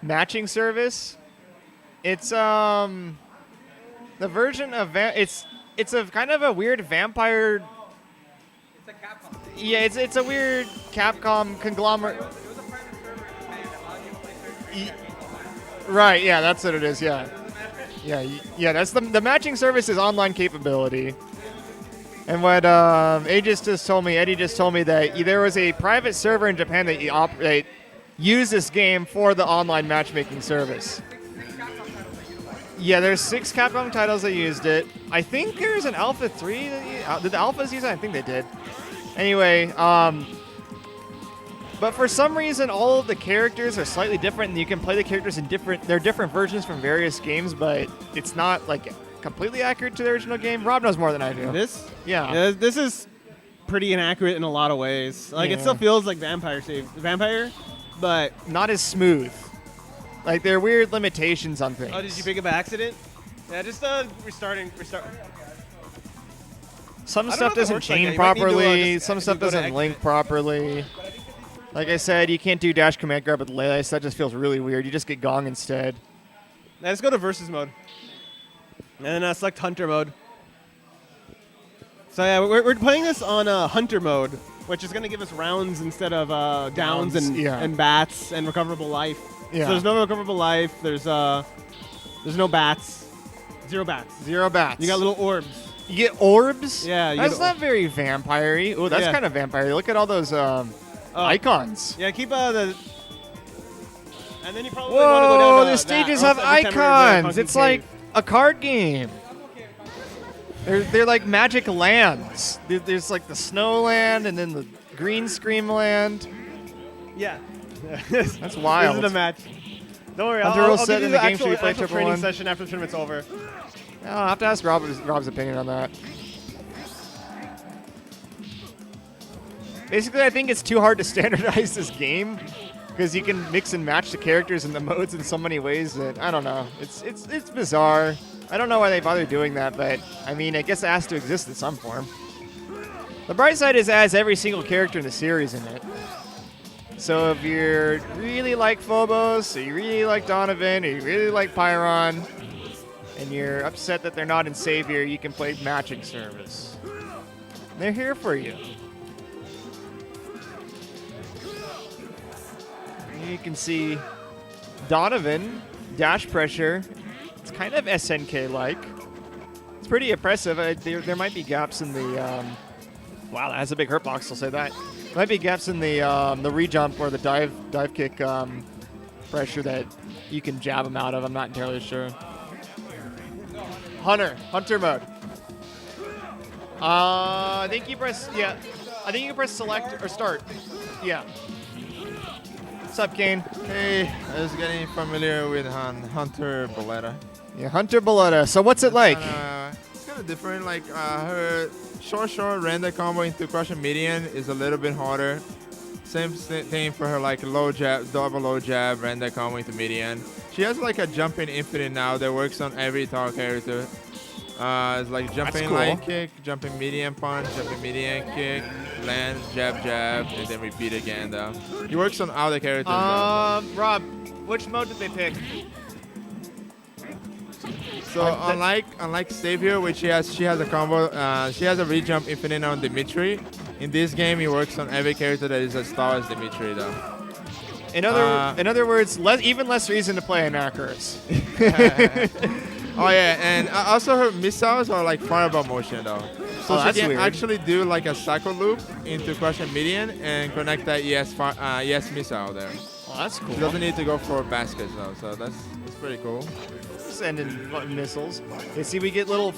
matching service. It's the version of it's a kind of a weird vampire. It's a Capcom thing. Yeah, it's a weird Capcom conglomerate. It was a private server in Spain that allowed you to play certain games online. Right. Yeah, that's what it is. Yeah. Yeah. That's the matching service is online capability. And what Eddie just told me that there was a private server in Japan that used this game for the online matchmaking service. Yeah, there's 6 Capcom titles that used it. I think there's an Alpha 3. Did the Alphas use it? I think they did. Anyway, but for some reason, all of the characters are slightly different, and you can play the characters in they're different versions from various games, but it's not like completely accurate to the original game. Rob knows more than I do. This? Yeah. This is pretty inaccurate in a lot of ways. Like, it still feels like Vampire, but not as smooth. Like, there are weird limitations on things. Oh, did you pick up by accident? Yeah, just restart. Some stuff doesn't chain properly. Some stuff doesn't link properly. Like I said, you can't do dash command grab with Lei-Lei, so that just feels really weird. You just get Gong instead. Now let's go to versus mode. And then select hunter mode. So yeah, we're playing this on hunter mode, which is going to give us rounds instead of downs and bats and recoverable life. Yeah. So there's no recoverable life. There's no bats. 0 bats. 0 bats. You got little orbs. You get orbs? Yeah. That's not very vampire-y. Oh, that's kind of vampire-y. Look at all those icons. Yeah, keep the... And then you probably want to go down Whoa, to the stages have icons. It's like a card game. They're like magic lands. There's like the snow land and then the green scream land. Yeah. That's wild. This is a match. Don't worry, Hunter I'll will give set you in the the game. Should we play actual triple training one? session after the tournament's over. I'll have to ask Rob's opinion on that. Basically, I think it's too hard to standardize this game because you can mix and match the characters and the modes in so many ways that I don't know. It's bizarre. I don't know why they bother doing that, but I mean, I guess it has to exist in some form. The bright side is it has every single character in the series in it. So if you really like Phobos, or you really like Donovan, or you really like Pyron, and you're upset that they're not in Savior, you can play matching service. They're here for you. You can see Donovan, dash pressure. It's kind of SNK-like. It's pretty impressive. There might be gaps in the... wow, that has a big hurt box, I'll say that. There might be gaps in the re-jump or the dive kick pressure that you can jab him out of. I'm not entirely sure. Hunter mode. I think you press select or start. Yeah. What's up, Kain? Hey, I was getting familiar with H-Bulleta. Yeah, H-Bulleta. So what's it like? It's kind of different. Like her short render combo into crush and median is a little bit harder. Same thing for her like low jab, double low jab, render combo into median. She has like a jumping infinite now that works on every target character. It's like jumping line kick, jumping median punch, jumping median kick, land, jab, and then repeat again though. He works on all the characters though. Rob, which mode did they pick? So unlike Savior, which she has a combo, she has a re-jump infinite on Dimitri. In this game, he works on every character that is as tall as Dimitri though. In other words, even less reason to play Anacrus. Oh yeah, and also her missiles are like fireball motion though. So she can actually do like a cycle loop into crush and median and connect that ES missile there. Oh, that's cool. She doesn't need to go for baskets though, so that's pretty cool. Sending missiles. You see, we get little.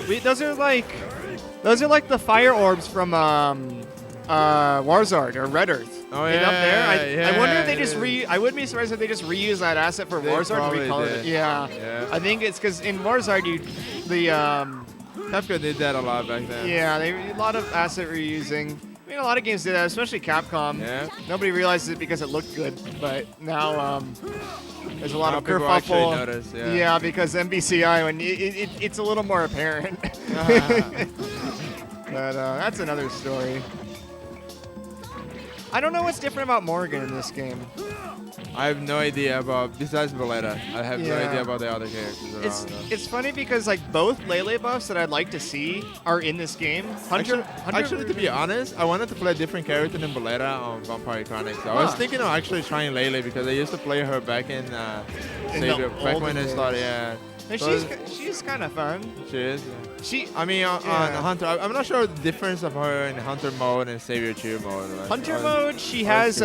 Those are like the fire orbs from Warzard or Red Earth. Oh yeah, up there. yeah. I wonder if they just I wouldn't be surprised if they just reuse that asset for Warzard and recolor it. Yeah. I think it's because in Warzard Capcom did that a lot back then. Yeah, a lot of asset reusing. I mean, a lot of games did that, especially Capcom. Yeah. Nobody realizes it because it looked good, but now there's a lot of people actually notice. Yeah. Yeah, because MBCI when it's a little more apparent. But that's another story. I don't know what's different about Morrigan in this game. I have no idea about, besides Bulleta, I have no idea about the other characters. It's funny because like both Lei-Lei buffs that I'd like to see are in this game. Hunter Actually, to be honest, I wanted to play a different character than Bulleta on Vampire Chronicle. So I was thinking of actually trying Lei-Lei because I used to play her back in Savior, back when I started. Yeah. And so she's kind of fun. She is. Yeah. On Hunter, I'm not sure the difference of her in Hunter mode and Savior 2 mode. Hunter mode, she has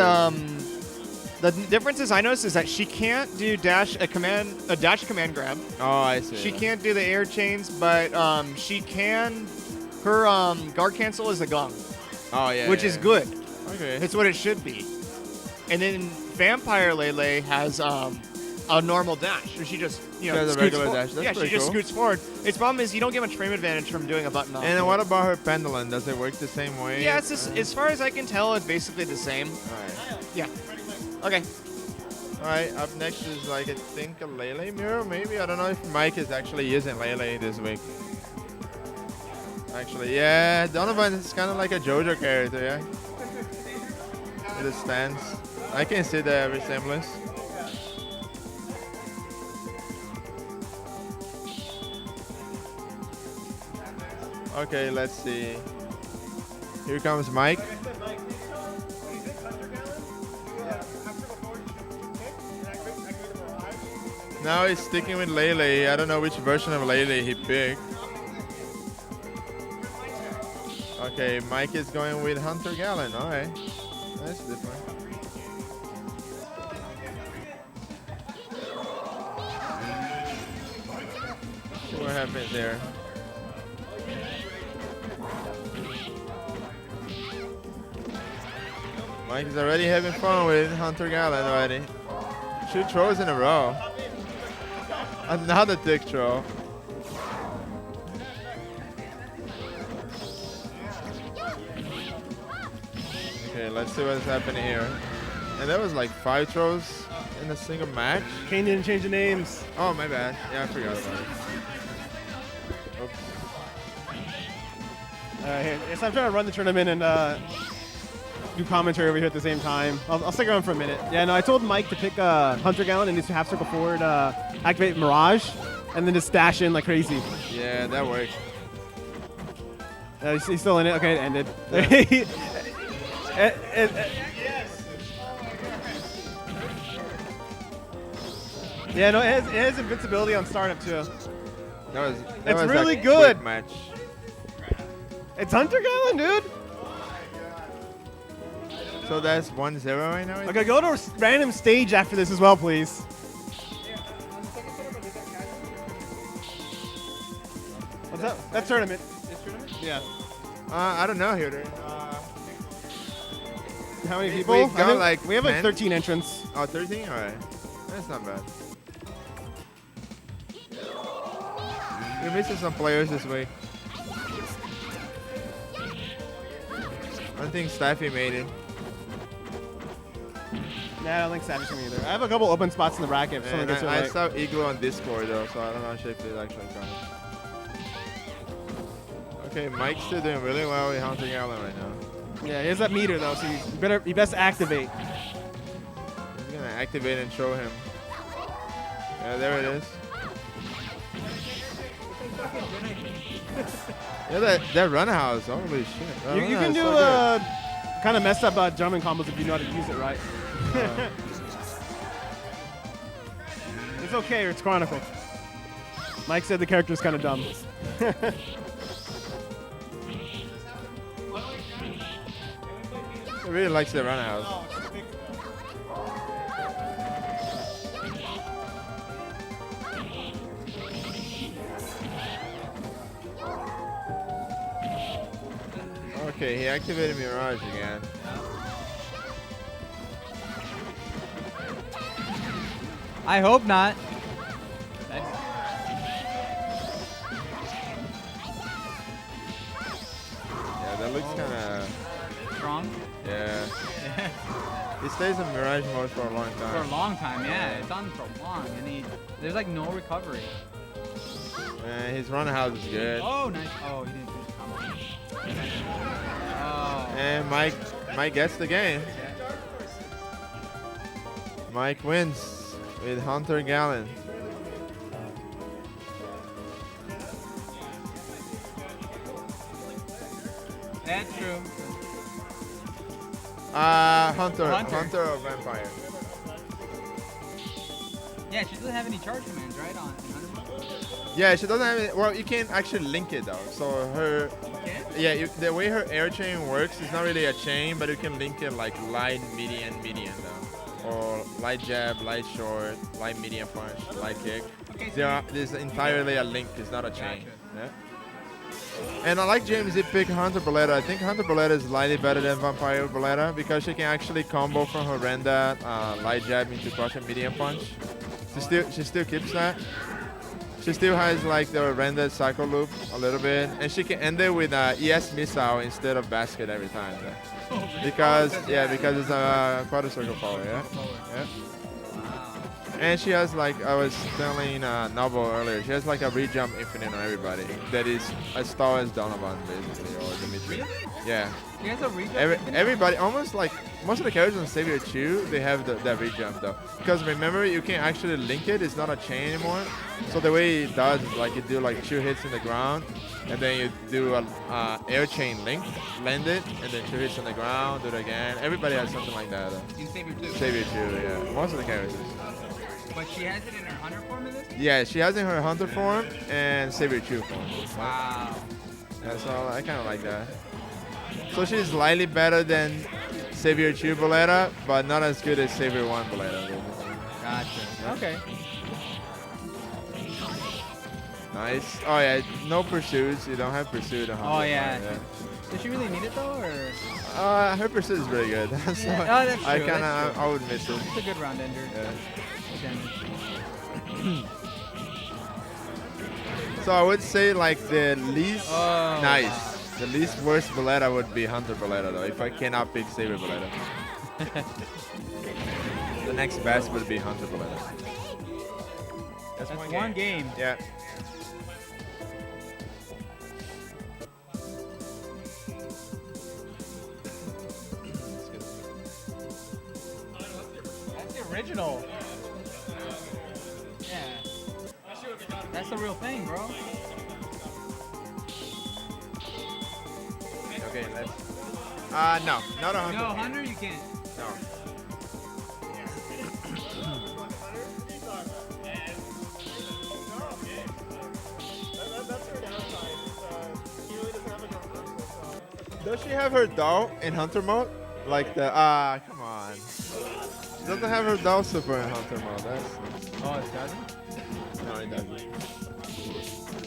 the difference is I noticed is that she can't do dash command grab. Oh, I see. She can't do the air chains, but she can. Her guard cancel is a gong. Oh yeah. Which is good. Okay. It's what it should be. And then Vampire Lei-Lei has a normal dash, where she just scoots regular dash. That's she just scoots forward. Its problem is you don't get much frame advantage from doing a button off. And what about her pendulum? Does it work the same way? Yeah, it's just, as far as I can tell, it's basically the same. All right. Yeah. Okay. All right. Up next is I think a Lei-Lei mirror, maybe. I don't know if Mike is actually using Lei-Lei this week. Actually, yeah, Donovan is kind of like a JoJo character, yeah. With his stance. I can see the resemblance. Okay, let's see. Here comes Mike. Now he's sticking with Lei-Lei. I don't know which version of Lei-Lei he picked. Okay, Mike is going with Hunter Gallon. All right, that's different. See what happens there. Mike is already having fun with Hunter Gallon already. 2 throws in a row. Another dick throw. Okay, let's see what's happening here. And that was like 5 throws in a single match. Kain didn't change the names. Oh, my bad. Yeah, I forgot about it. Oops. So I'm trying to run the tournament and do commentary over here at the same time. I'll stick around for a minute. Yeah, no, I told Mike to pick Hunter Gallon and just half circle forward, activate Mirage, and then just stash in like crazy. Yeah, that works. He's still in it. Okay, it ended. Yeah, no, it has invincibility on startup too. That it's was really a good. Quick match. It's Hunter Gallon, dude. So that's 1-0 right now? Okay, go to a random stage after this as well, please. What's that? That's tournament. This tournament? Yeah. I don't know here. How many people? We got like we have like 10? 13 entrants. Oh, 13? All right. That's not bad. We're missing some players this week. I don't think Staffy made it. Nah, I don't think Savage can either. I have a couple open spots in the bracket. If someone gets it I right. saw Igloo on Discord though, so I don't know if it actually counts. Okay, Mike's still doing really well with Hunter Gallon right now. Yeah, he has that meter though, so he best activate. He's gonna activate and show him. Yeah, there it is. Yeah, that run house, holy shit. You can do kind of messed up jumping combos if you know how to use it right. It's okay, it's Chronicle. Mike said the character's kind of dumb. He really likes the run house. Okay, he activated Mirage again. I hope not. Yeah, that looks kind of strong. Yeah. He stays in Mirage mode for a long time. For a long time, yeah. It's on for long, and there's like no recovery. Man, his run house is good. Oh, nice. Oh, he didn't finish the combo. Oh. And Mike gets the game. Mike wins with Hunter Gallon. That's true. Hunter or Vampire? Yeah, she doesn't have any charge commands, right? On Hunter? Yeah, she doesn't have any. Well, you can actually link it though. So her. Okay. Yeah, the way her air chain works is not really a chain, but you can link it like light, medium though. Or light jab, light short, light medium punch, light kick. Okay, so This is entirely a link, it's not a chain. Gotcha. Yeah. And I like James he picked Hunter Bulleta. I think Hunter Bulleta is slightly better than Vampire Bulleta because she can actually combo from her Renda light jab into crush and medium punch. She still keeps that. She still has like the Renda cycle loop a little bit, and she can end it with ES missile instead of basket every time. Because it's a quarter circle power. Yeah. And she has like I was telling Noble earlier, she has like a re-jump infinite on everybody. That is as tall as Donovan basically or Dimitri. Really? Yeah. She has a rejump. Everybody, almost like most of the characters on Savior 2, they have that re-jump though. Because remember, you can actually link it. It's not a chain anymore. So the way it does is like you do like 2 hits in the ground, and then you do a air chain link, land it, and then 2 hits on the ground, do it again. Everybody has something like that though. In Savior 2. Savior 2, yeah. Most of the characters. But she has it in her Hunter form in this game? Yeah, she has in her Hunter form and Savior 2 form. Wow. Yeah, so I kind of like that. So she's slightly better than Savior 2 Bulleta, but not as good as Savior 1 Bulleta. Gotcha. Okay. Nice. Oh yeah, no pursuits. You don't have pursuit. Oh yeah. Does she really need it though, or? Her pursuit is really good. So Yeah. Oh, that's true. I would miss it. It's a good round ender. Yeah. Okay. So I would say like the least Oh, nice, wow. the least worst Bulleta would be Hunter Bulleta though. If I cannot pick Savior Bulleta, the next best would be Hunter Bulleta. That's one game. Yeah. That's the original. Yeah. That's the real thing, bro. Okay, let's. No, not a Hunter. No, Hunter, you can't. No. Does she have her doll in Hunter mode? Like the come on. She doesn't have her doll super in Hunter mode. That's Oh, it doesn't? no, it doesn't.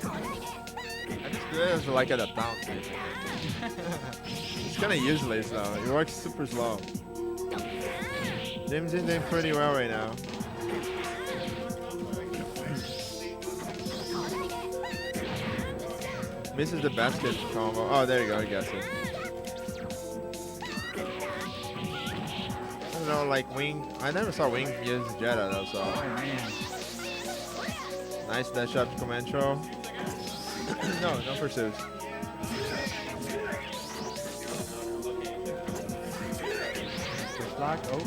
I just do it as like at a down station. It's kind of useless though. It works super slow. James is doing pretty well right now. Misses the basket combo. Oh, there you go. I guess it. I don't know, like Wing. I never saw Wing use Jedah though, so. Oh, man. Nice dash up command throw. No pursuits. Switch block. Oh,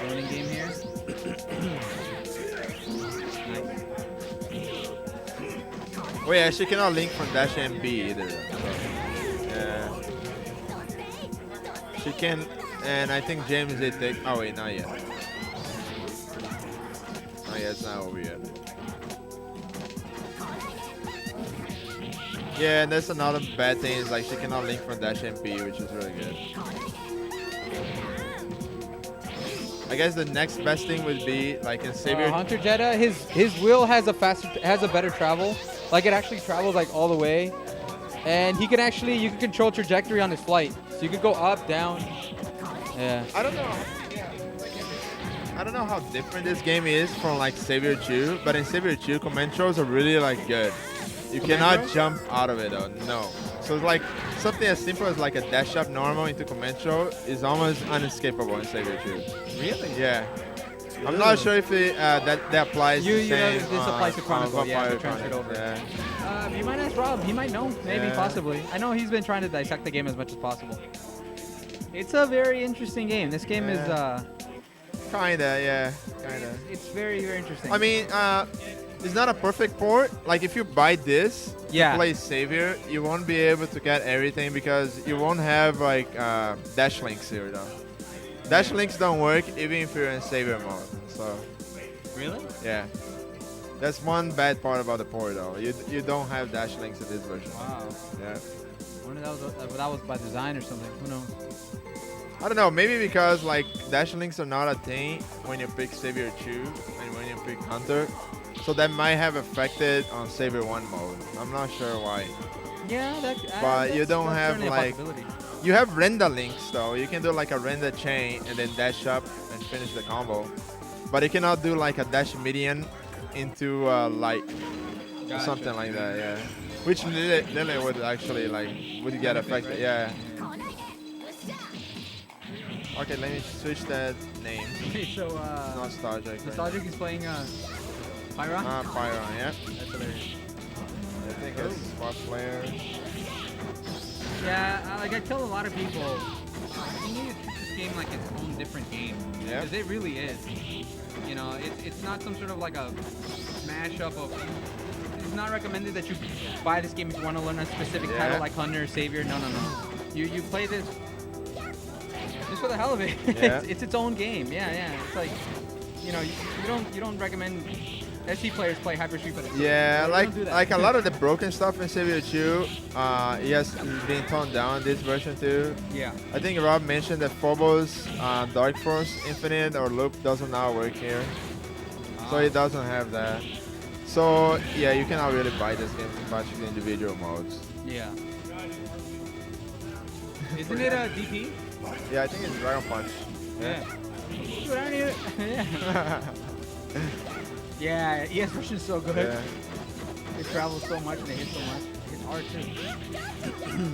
loading game here. Nice. Oh yeah, she cannot link from dash and B either. So, yeah. She can, and I think James did take. Oh wait, not yet. Oh yeah, it's not over yet. Yeah, and that's another bad thing is like she cannot link from dash and B, which is really good. I guess the next best thing would be like in Savior. Hunter Jedah, his wheel has a better travel. Like it actually travels like all the way, and you can control trajectory on his flight. So you could go up, down. Yeah. I don't know how different this game is from like Savior 2, but in Savior 2, command throws are really like good. You cannot jump out of it though, no. So it's like something as simple as like a dash up normal into command throw is almost unescapable in Savior 2. Really? Yeah. I'm not sure if that applies the same. This applies to Chronicle, yeah, Vampire transferred over. Yeah. You might ask Rob. He might know. Maybe, Yeah. possibly. I know he's been trying to dissect the game as much as possible. It's a very interesting game. This game is Kinda, yeah, kinda. It's very, very interesting. I mean, it's not a perfect port. Like if you buy this, Yeah. to play Savior, you won't be able to get everything because you won't have like dash links here though. Dash links don't work even if you're in Savior mode. So Really? yeah, that's one bad part about the port though. You don't have dash links in this version. Wow. Yeah. I wonder that was by design or something. Who knows? I don't know, maybe because like dash links are not a thing when you pick Savior 2 and when you pick Hunter. So that might have affected on Savior 1 mode. I'm not sure why. Yeah, But you don't have, certainly a like- possibility. You have render links though. You can do like a render chain and then dash up and finish the combo. But you cannot do like a dash median into light or Gotcha. something like that, yeah. Which Lily would actually like, would get affected, yeah. Okay, let me switch that name. Okay, so Nostalgic. Nostalgic is playing Pyron. Pyron, yeah. That's hilarious. I think it's swap player. Yeah, like I tell a lot of people, you need to treat this game like its own different game. Yeah. Because it really is. You know, it's not some sort of like a mashup of. It's not recommended that you buy this game if you want to learn a specific Yeah. title like Hunter, Savior. No. You play this just for the hell of it. Yeah. It's its own game. Yeah. It's like, you know, you don't recommend SC players play Hyper Street Fighter. Yeah, You like don't do that. like a lot of the broken stuff in Savior 2, yes, it's been toned down in this version too. Yeah. I think Rob mentioned that Phobos, Dark Force, Infinite, or Loop doesn't now work here. So it doesn't have that. So yeah, you cannot really buy this game to patch the individual modes. Yeah. Isn't it a DP? Yeah, I think it's Dragon Punch. Yeah. Dude, I don't even. Yeah. Yeah, ES version is so good. Yeah. It travels so much and it hits so much. It's hard too.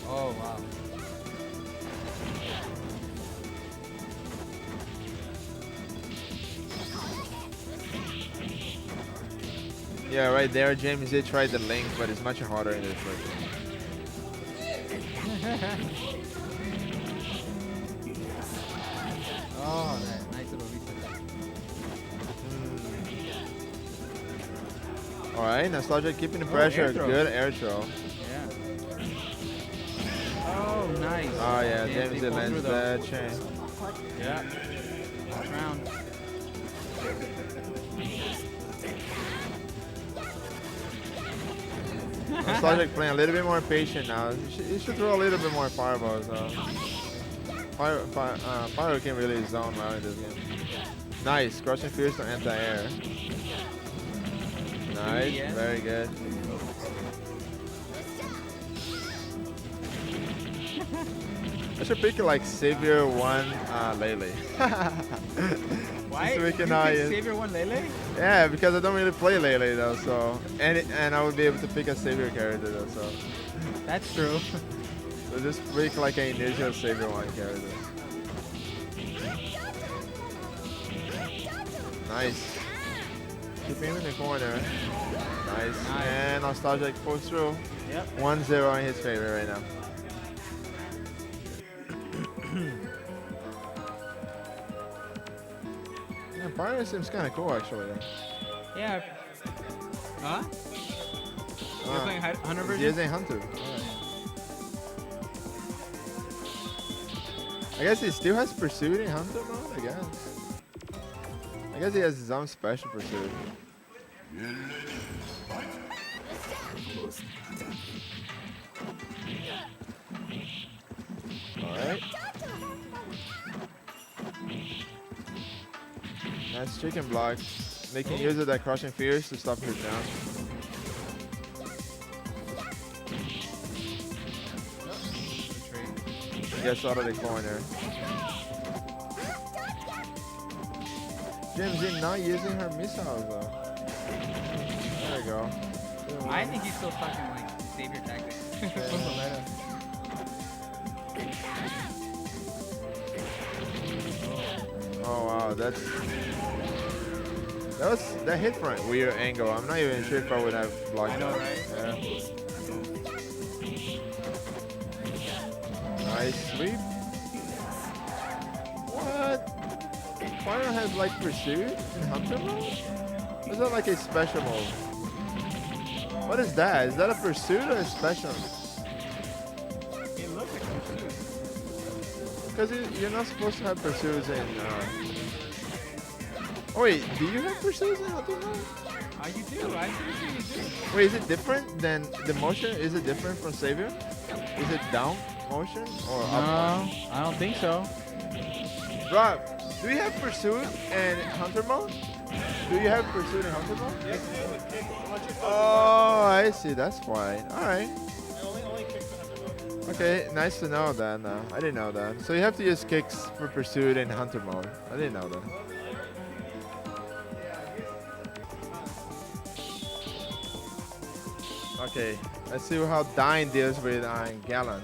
Oh wow. Yeah, right there, James did try the link, but it's much harder in this version. Oh, that nice little reset. All right, Nostalgia keeping the pressure. air throw. Good air throw. Yeah. Oh, nice. Oh yeah, They James did pulled lands through though. that chain. Yeah. Last round. Nostalgic playing a little bit more patient now. You should throw a little bit more fireballs though. Pyro can really zone well in this game. Nice, crushing fierce to anti-air. Nice, Yeah. very good. I should pick like Savior 1 Lele. Why? So we can, you uh, pick yeah. Savior 1 Lele? Yeah, because I don't really play Lele though, so and I would be able to pick a Savior character though, so That's true. just pick like an initial Savior 1 character. Nice. Keep him in the corner. Nice. Nice. And Nostalgic pulls through. Yep. 1-0 in his favor right now. Yeah, Pyro seems kind of cool actually. Yeah. Huh? You're playing Hunter He's version? using Hunter. I guess he still has Pursuit in Hunter mode, I guess he has his own special Pursuit. Alright. Nice chicken block. Making use of that crushing fierce to stop his down. Gets out of the corner. James not using her missiles though. There we go. I think he's still stuck in like Savior tactics. From Bulleta. Oh wow, that hit from a weird angle. I'm not even sure if I would have blocked I know, that. right? Yeah. Nice sweep. What? Pyron has like pursuit in Hunter mode? Or is that like a special mode? What is that? Is that a pursuit or a special? It looks like pursuit. Because you're not supposed to have pursuits in. Oh wait, do you have pursuits in Hunter mode? You do. I see you do. Wait, is it different than the motion? Is it different from Savior? Is it down motion or up motion? I don't think so. Rob, do you have pursuit in Hunter mode? Do you have pursuit in Hunter mode? Yes, with kick. Once you Oh, I see. That's why. All right. only kicks the hunter mode. Okay, nice to know that. I didn't know that. So you have to use kicks for pursuit in Hunter mode. I didn't know that. Okay, let's see how Dyne deals with Gallon.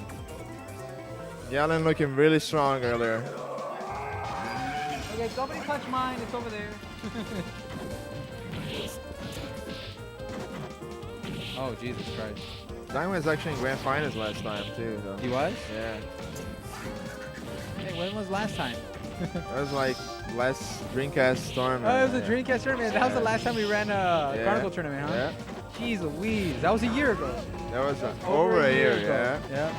Gallon looking really strong earlier. Okay, somebody touch mine. It's over there. Oh, Jesus Christ. Dyne was actually in Grand Finals last time too. Though. He was? Yeah, Hey, when was last time? that was like last Dreamcast Storm. Oh, it was a Dreamcast tournament. That was the last time we ran a Yeah. Chronicle tournament, huh? Yeah, Jeez Louise. That was a year ago. that was over a year. ago. Yeah.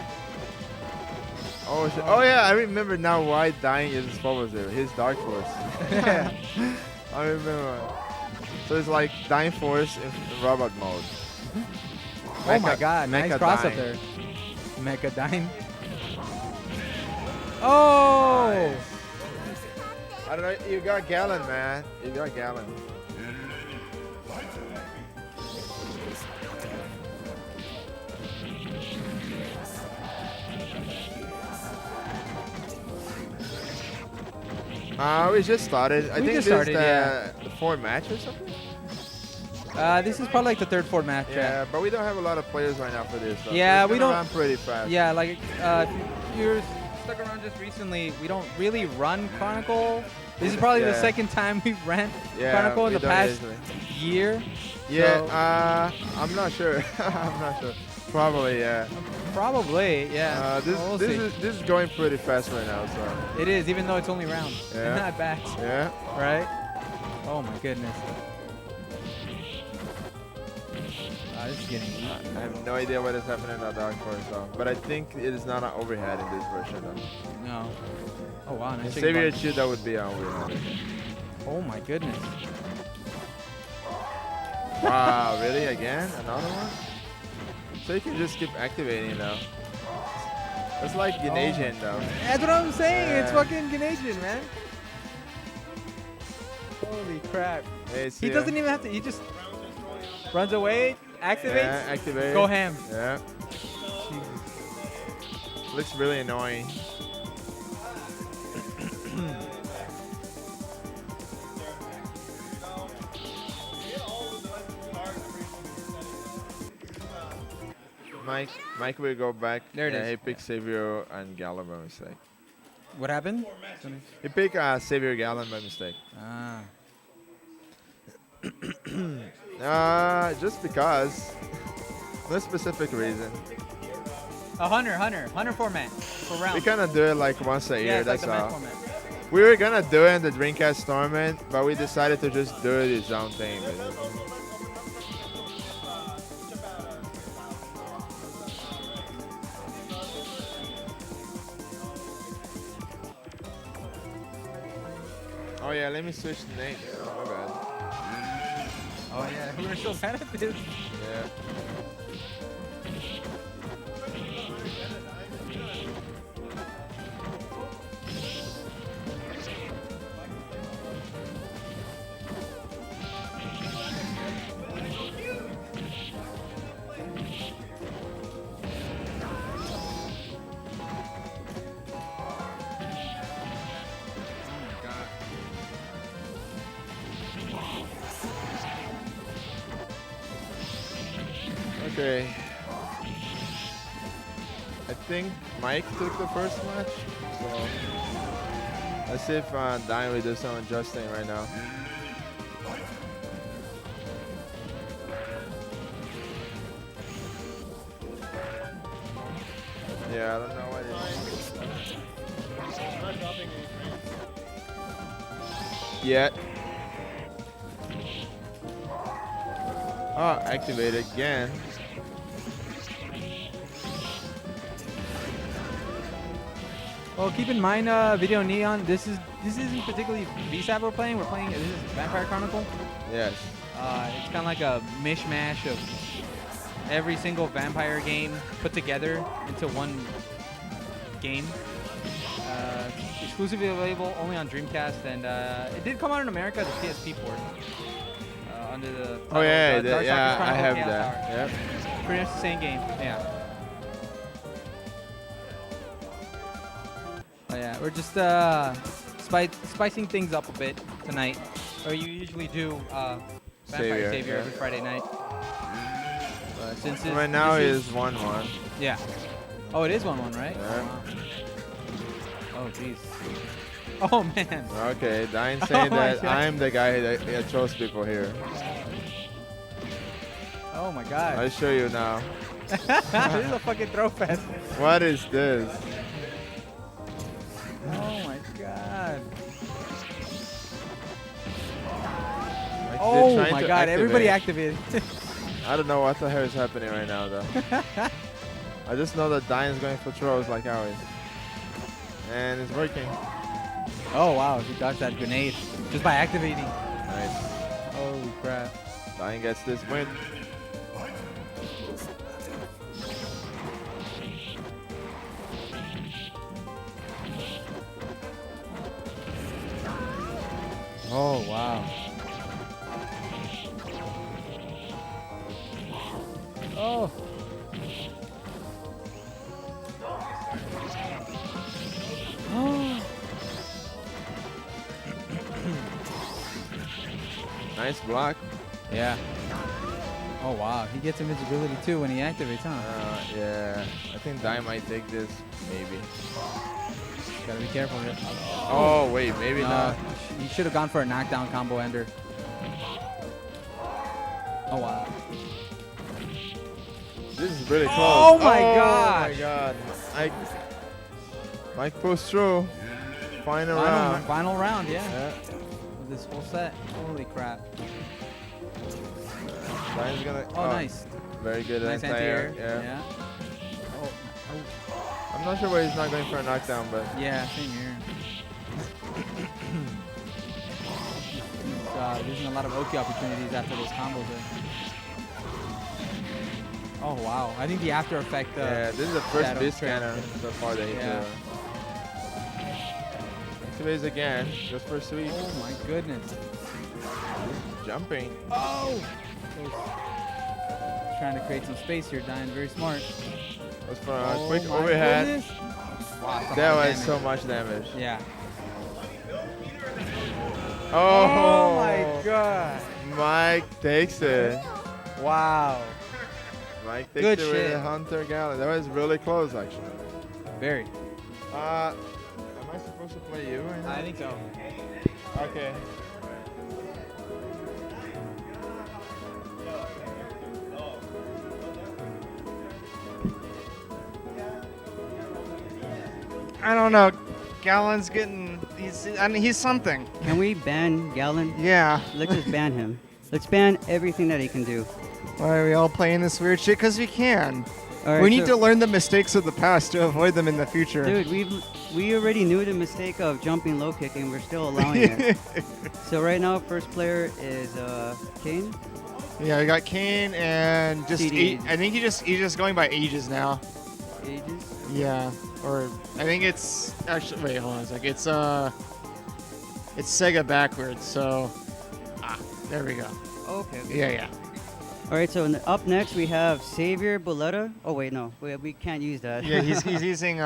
Oh, shit. Oh yeah, I remember now why Dyne is S-Phobos there. His Dark Force. Yeah. I remember. So it's like Dyne Force in robot mode. Oh my God. Nice Mecha cross up Dyne. there. Mecha Dyne. Oh! Nice. I don't know. You got Gallon, man. You got Gallon. We just started. I We think just this started, is yeah. the fourth match or something. This is probably like the third, fourth match. Yeah, but we don't have a lot of players right now for this. So Yeah, it's we gonna don't- run pretty fast. Yeah, like if you're stuck around just recently, we don't really run Chronicle. This is probably the Yeah. second time we've ran Yeah, Chronicle in we the don't past usually. year. Yeah, I'm not sure. I'm not sure. Probably, yeah. Probably, yeah. We'll see. This is going pretty fast right now. So It is, even though it's only round. Yeah. Not bad, yeah. right? Oh my goodness. This is getting heat. I have no idea what is happening in that Dark Force though, but I think it is not an overhead in this version though. No. Oh wow, In nice. Savior chicken H-Jedah would be an overhead. bun. Oh my goodness. Wow, really? Again? Another one? So you can just keep activating though. It's like Gymnasium though. That's what I'm saying. It's Yeah. fucking Gymnasium, man. Holy crap. Hey, He doesn't even have to. He just runs away, activates, Yeah, activate. go ham. Yeah. Looks really annoying. Mike will go back. There it Yeah, is. He picked Savior and Gallon by mistake. What happened? He picked Savior Gallon by mistake. Ah. Just because. No specific reason. A hunter format for We round. kind of do it like once a Yeah, year, it's like that's the match all. format. We were gonna do it in the Dreamcast tournament, but we decided to just do it its own thing. Oh yeah, let me switch the name. Oh, my bad. Oh yeah, we were so bad at this. Yeah. Okay. I think Mike took the first match, so let's see if Dyne will do some adjusting right now. Yeah, I don't know what it is. yet. Oh, activate again. Well, keep in mind, Video Neon. This isn't particularly VSAT we're playing. We're playing. This is Vampire Chronicle. Yes. It's kind of like a mishmash of every single vampire game put together into one game. Exclusively available only on Dreamcast, and it did come out in America, the PSP port. Under the Oh yeah, Darkstalkers yeah, I Chronicle have Chaos that. Hour. Yep. Pretty much the same game. Yeah. Oh yeah, we're just spicing things up a bit tonight, or you usually do Vampire Savior yeah. every Friday night. Since Right now is 1-1. Yeah. Oh, it is 1-1, right? Yeah. Wow. Oh jeez. Oh man. Okay, Dyne saying Oh my that God. I'm the guy that throws people here. Oh my god. I'll show you now. This is a fucking throw fest. What is this? Oh my god. Like, Oh they're trying my to god, everybody activate. activated. I don't know what the hell is happening right now, though. I just know that Dyne is going for throws like always. And it's working. Oh wow, he dodged that grenade just by activating. Nice. Holy crap. Dyne gets this win. Oh wow. Oh. Oh. Nice block. Yeah. Oh wow, he gets invincibility too when he activates, huh? Yeah. I think Dyne might take this, maybe. Gotta be careful here. Oh, wait, maybe No, not. he should have gone for a knockdown combo ender. Oh wow. This is really close. Oh my Oh gosh. my god. Mike pulls through. Final round. Final round, yeah. Yeah. Of this whole set. Holy crap. Dyne's gonna. Oh, nice. Very good Nice anti-air. anti-air. Yeah. Oh. I'm not sure why he's not going for a knockdown, but. Yeah, same here. He's losing a lot of Oki opportunities after those combos there. Oh wow. I think the after effect. Yeah, this is the first Shadow beast Trail. scanner so far that he Yeah. activates again, just for sweep. Oh my goodness. Jumping. Oh! Trying to create some space here, Dyne. Very smart. Was for a quick my overhead. goodness. Wow, that's a That lot of was so damage. much damage. Yeah. Oh, my god. Mike takes it. Wow. Mike takes Good it with shit. a Hunter Gallon. That was really close, actually. Very. Am I supposed to play you right now? I think so. Okay. I don't know. Gallon's getting. He's something. Can we ban Gallon? Yeah. Let's just ban him. Let's ban everything that he can do. Why are we all playing this weird shit? Because we can. All right, We need so- to learn the mistakes of the past to avoid them in the future. Dude, we already knew the mistake of jumping low kick, and we're still allowing it. So right now, first player is Kain. Yeah, we got Kain and just. CD. I think he's just going by ages now. Ages. Yeah, or I think it's actually. Wait, hold on a sec. It's Sega backwards. So, there we go. Okay. Yeah. All right. So up next we have Savior Bulleta. Oh wait, no, we can't use that. Yeah, he's using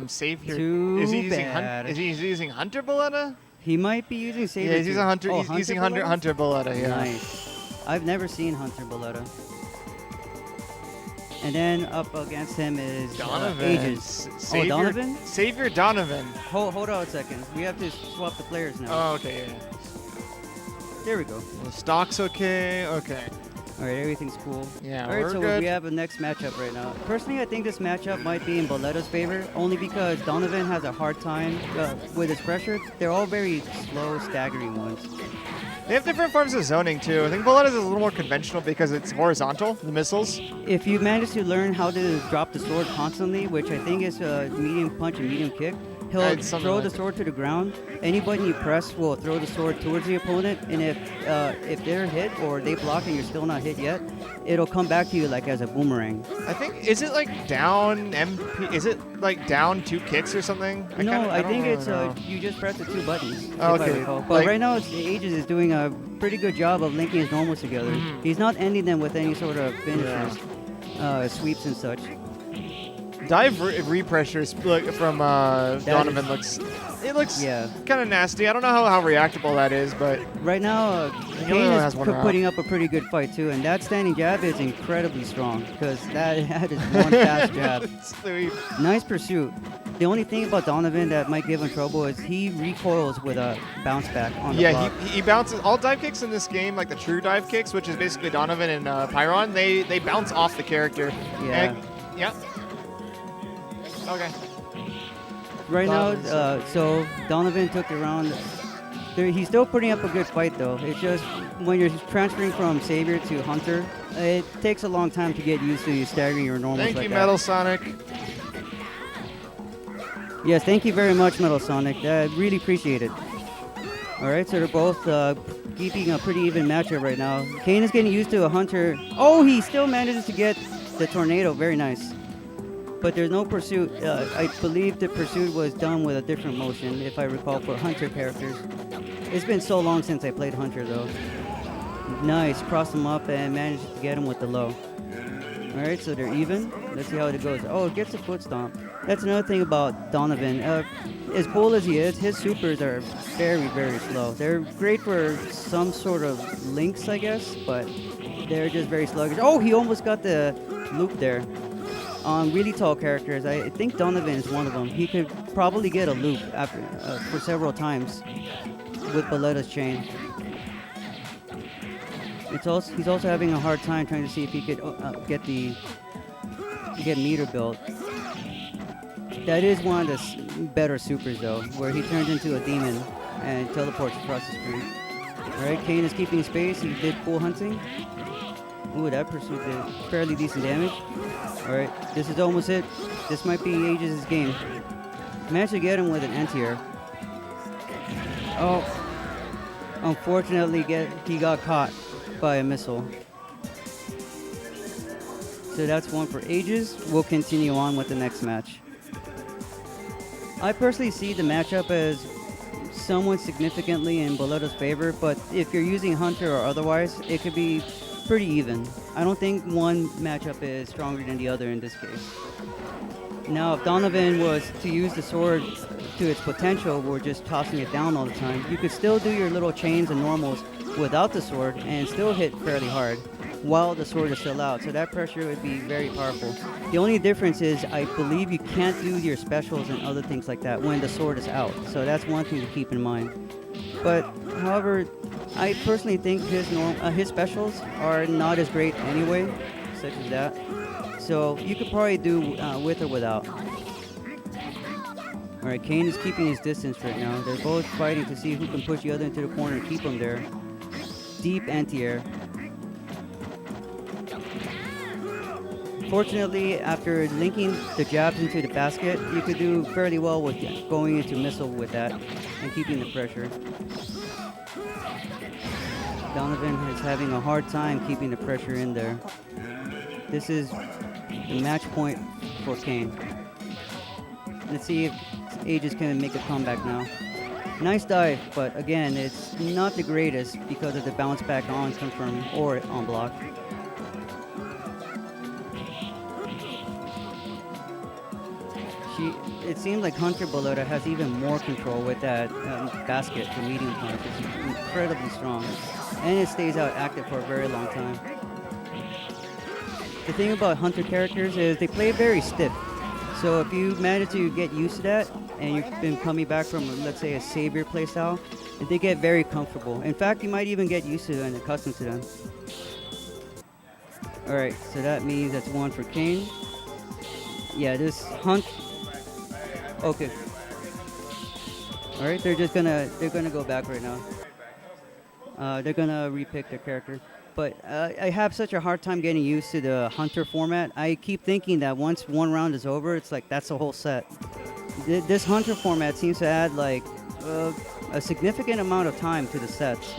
Savior. Too Is he using bad. is he using Hunter Bulleta? He might be using Savior. Yeah, he's using too. Hunter. Oh, He's using Bulleta? Hunter Bulleta. Yeah. Nice. I've never seen Hunter Bulleta. And then up against him is Donovan. Ages. Savior, Donovan? Savior Donovan. Hold on a second. We have to swap the players now. Oh, okay. Yeah. There we go. The stock's okay. Okay. All right, everything's cool. Yeah, All right, we're so good. we have a next matchup right now. Personally, I think this matchup might be in Bulleta's favor, only because Donovan has a hard time with his pressure. They're all very slow, staggering ones. They have different forms of zoning too. I think Bulleta is a little more conventional because it's horizontal, the missiles. If you manage to learn how to drop the sword constantly, which I think is a medium punch and medium kick, he'll It's something throw like the that. sword to the ground. Any button you press will throw the sword towards the opponent, and if they're hit or they block and you're still not hit yet, it'll come back to you like as a boomerang. I think, is it like down MP? Is it like down 2 kicks or something? No, I don't think really it's know. you just press the 2 buttons. Oh, if I okay. recall. But Like- right now, Aegis is doing a pretty good job of linking his normals together. Mhm. He's not ending them with any sort of finishers, sweeps and such. Dive repressure from Donovan looks Yeah. kind of nasty. I don't know how reactable that is, but Right now, He Kain only is has one round. putting up a pretty good fight too, and that standing jab is incredibly strong because that is one fast jab. Louis. Nice pursuit. The only thing about Donovan that might give him trouble is he recoils with a bounce back on the Yeah, block. he bounces. All dive kicks in this game, like the true dive kicks, which is basically Donovan and Pyron, they bounce off the character. Yeah. And- yeah. Okay. Right now, Donovan's so Donovan took the round. He's still putting up a good fight though. It's just when you're transferring from Savior to Hunter, it takes a long time to get used to staggering your normals Thank like you, that. Metal Sonic. Yes, thank you very much, Metal Sonic. I really appreciate it. All right, so they're both keeping a pretty even matchup right now. Kain is getting used to a Hunter. Oh, he still manages to get the tornado. Very nice. But there's no pursuit. I believe the pursuit was done with a different motion, if I recall, for Hunter characters. It's been so long since I played Hunter, though. Nice. Cross him up and managed to get him with the low. All right, so they're even. Let's see how it goes. Oh, it gets a foot stomp. That's another thing about Donovan. As cool as he is, his supers are very, very slow. They're great for some sort of links, I guess, but they're just very sluggish. Oh, he almost got the loop there. On really tall characters, I think Donovan is one of them. He could probably get a loop after for several times with Bulleta's chain. He's also having a hard time trying to see if he could get meter built. That is one of the better supers though, where he turns into a demon and teleports across the screen. All right, Kain is keeping space. He did full hunting. Ooh, that pursuit did fairly decent damage. All right, this is almost it. This might be Aegis' game. Managed to get him with an anti-air. Oh, unfortunately, he got caught by a missile. So that's one for Aegis. We'll continue on with the next match. I personally see the matchup as somewhat significantly in Bulleta's favor, but if you're using Hunter or otherwise, it could be pretty even. I don't think one matchup is stronger than the other in this case. Now, if Donovan was to use the sword to its potential, we're just tossing it down all the time, you could still do your little chains and normals without the sword and still hit fairly hard while the sword is still out. So that pressure would be very powerful. The only difference is I believe you can't do your specials and other things like that when the sword is out. So that's one thing to keep in mind. But however, I personally think his specials are not as great anyway, such as that. So you could probably do with or without. All right, Kain is keeping his distance right now. They're both fighting to see who can push the other into the corner and keep him there. Deep anti-air. Fortunately, after linking the jabs into the basket, you could do fairly well with going into missile with that and keeping the pressure. Donovan is having a hard time keeping the pressure in there. This is the match point for Kain. Let's see if Aegis can make a comeback now. Nice dive, but again, it's not the greatest because of the bounce back on confirm or on block. It seems like Hunter Bulleta has even more control with that basket, the medium punch. It's incredibly strong, and it stays out active for a very long time. The thing about Hunter characters is they play very stiff. So if you manage to get used to that, and you've been coming back from, let's say, a Savior playstyle, they get very comfortable. In fact, you might even get used to them and accustomed to them. All right, so that means that's 1 for Kain. Yeah, this hunt. Okay. All right, they're gonna go back right now. They're gonna repick their character. But I have such a hard time getting used to the hunter format. I keep thinking that once one round is over, it's like that's the whole set. This hunter format seems to add like a significant amount of time to the sets.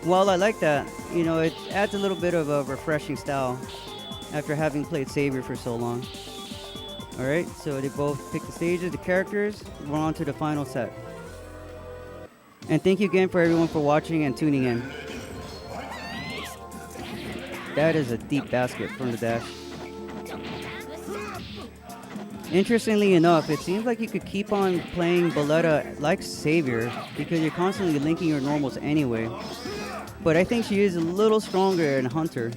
While I like that, you know, it adds a little bit of a refreshing style after having played Savior for so long. All right, so they both pick the stages, the characters. We're on to the final set. And thank you again for everyone for watching and tuning in. That is a deep basket from the dash. Interestingly enough, it seems like you could keep on playing Bulleta like Savior because you're constantly linking your normals anyway. But I think she is a little stronger in Hunter.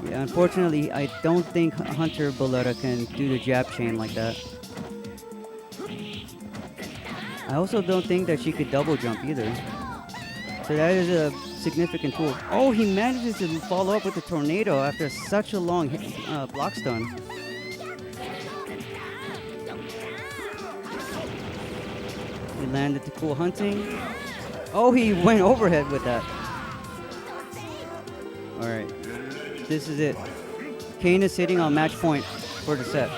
Yeah, unfortunately, I don't think Hunter Bulleta can do the jab chain like that. I also don't think that she could double jump either. So that is a significant tool. Oh, he manages to follow up with the tornado after such a long block stun. He landed the cool hunting. Oh, he went overhead with that. All right, this is it. Kain is sitting on match point for the set.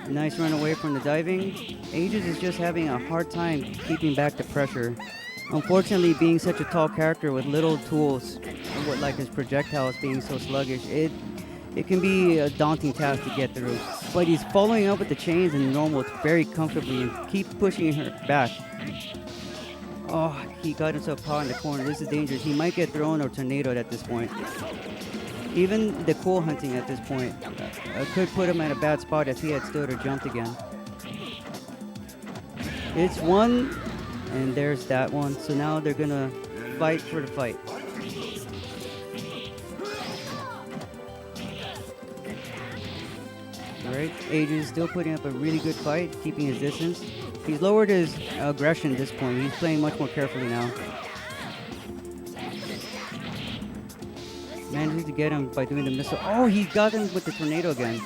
Nice run away from the diving. Aegis is just having a hard time keeping back the pressure. Unfortunately, being such a tall character with little tools, like his projectiles being so sluggish, it can be a daunting task to get through. But he's following up with the chains and normals very comfortably and keep pushing her back. Oh, he got himself caught in the corner. This is dangerous. He might get thrown or tornadoed at this point. Even the cool hunting at this point could put him at a bad spot if he had stood or jumped again. It's one, and there's that one. So now they're gonna fight for the fight. Alright, Aegis still putting up a really good fight, keeping his distance. He's lowered his aggression at this point. He's playing much more carefully now. Managed to get him by doing the missile. Oh, he got him with the tornado again.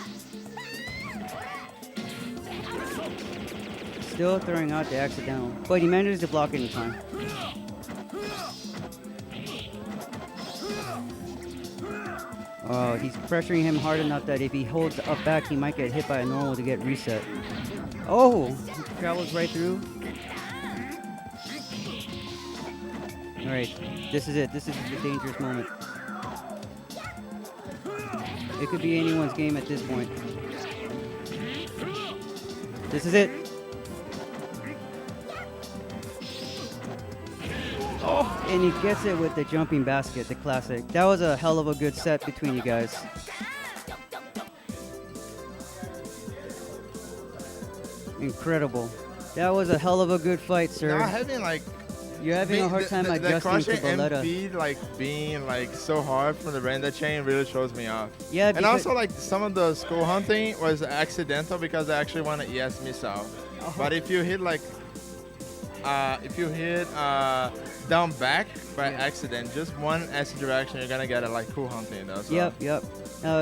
Still throwing out the accidental, but he manages to block it in time. Oh, he's pressuring him hard enough that if he holds up back, he might get hit by a normal to get reset. Oh, he travels right through. All right, this is it. This is the dangerous moment. It could be anyone's game at this point. This is it. Oh, and he gets it with the jumping basket, the classic. That was a hell of a good set between you guys. Incredible. That was a hell of a good fight, sir. Now having like You're having a hard time adjusting to crushing Bulleta. MP like being like so hard from the render chain really throws me off. Yeah, and also like some of the school hunting was accidental because I actually want to ES missile. Oh. But if you hit like down back by accident, just one S direction, you're gonna get a like cool hunting though. So. Yep.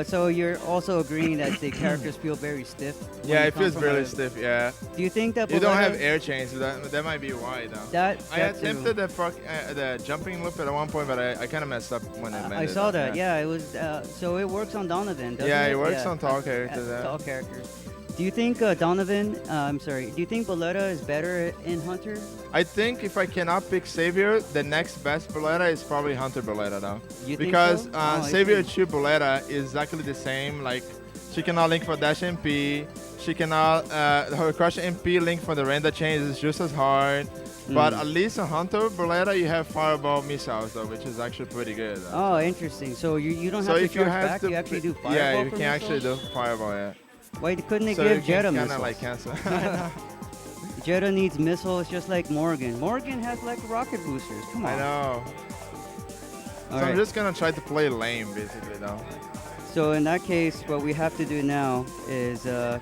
So you're also agreeing that the characters feel very stiff? Yeah, it feels really stiff, yeah. Do you think that you don't Bulleta- have air chains, so that might be why though. I attempted the jumping loop at one point, but I kind of messed up when I landed. I saw that, yeah. It was so it works on Donovan, doesn't it? Yeah, it works on tall characters. Tall characters. Do you think do you think Bulleta is better in Hunter? I think if I cannot pick Savior, the next best Bulleta is probably Hunter Bulleta though. You think because so? Savior 2 Bulleta is exactly the same. Like she cannot link for dash MP. She cannot her crush MP link for the render chains is just as hard. But at least on Hunter Bulleta you have fireball missiles though, which is actually pretty good. Oh, interesting. So you don't have to charge back. You actually do fireball. Yeah, you for can missiles? actually do fireball. Yeah. Why couldn't they so give Jedah missiles? Kind of like cancel. Jedah needs missiles just like Morrigan. Morrigan has like rocket boosters. Come on. I know. So I'm just gonna try to play lame basically though. So in that case, what we have to do now is I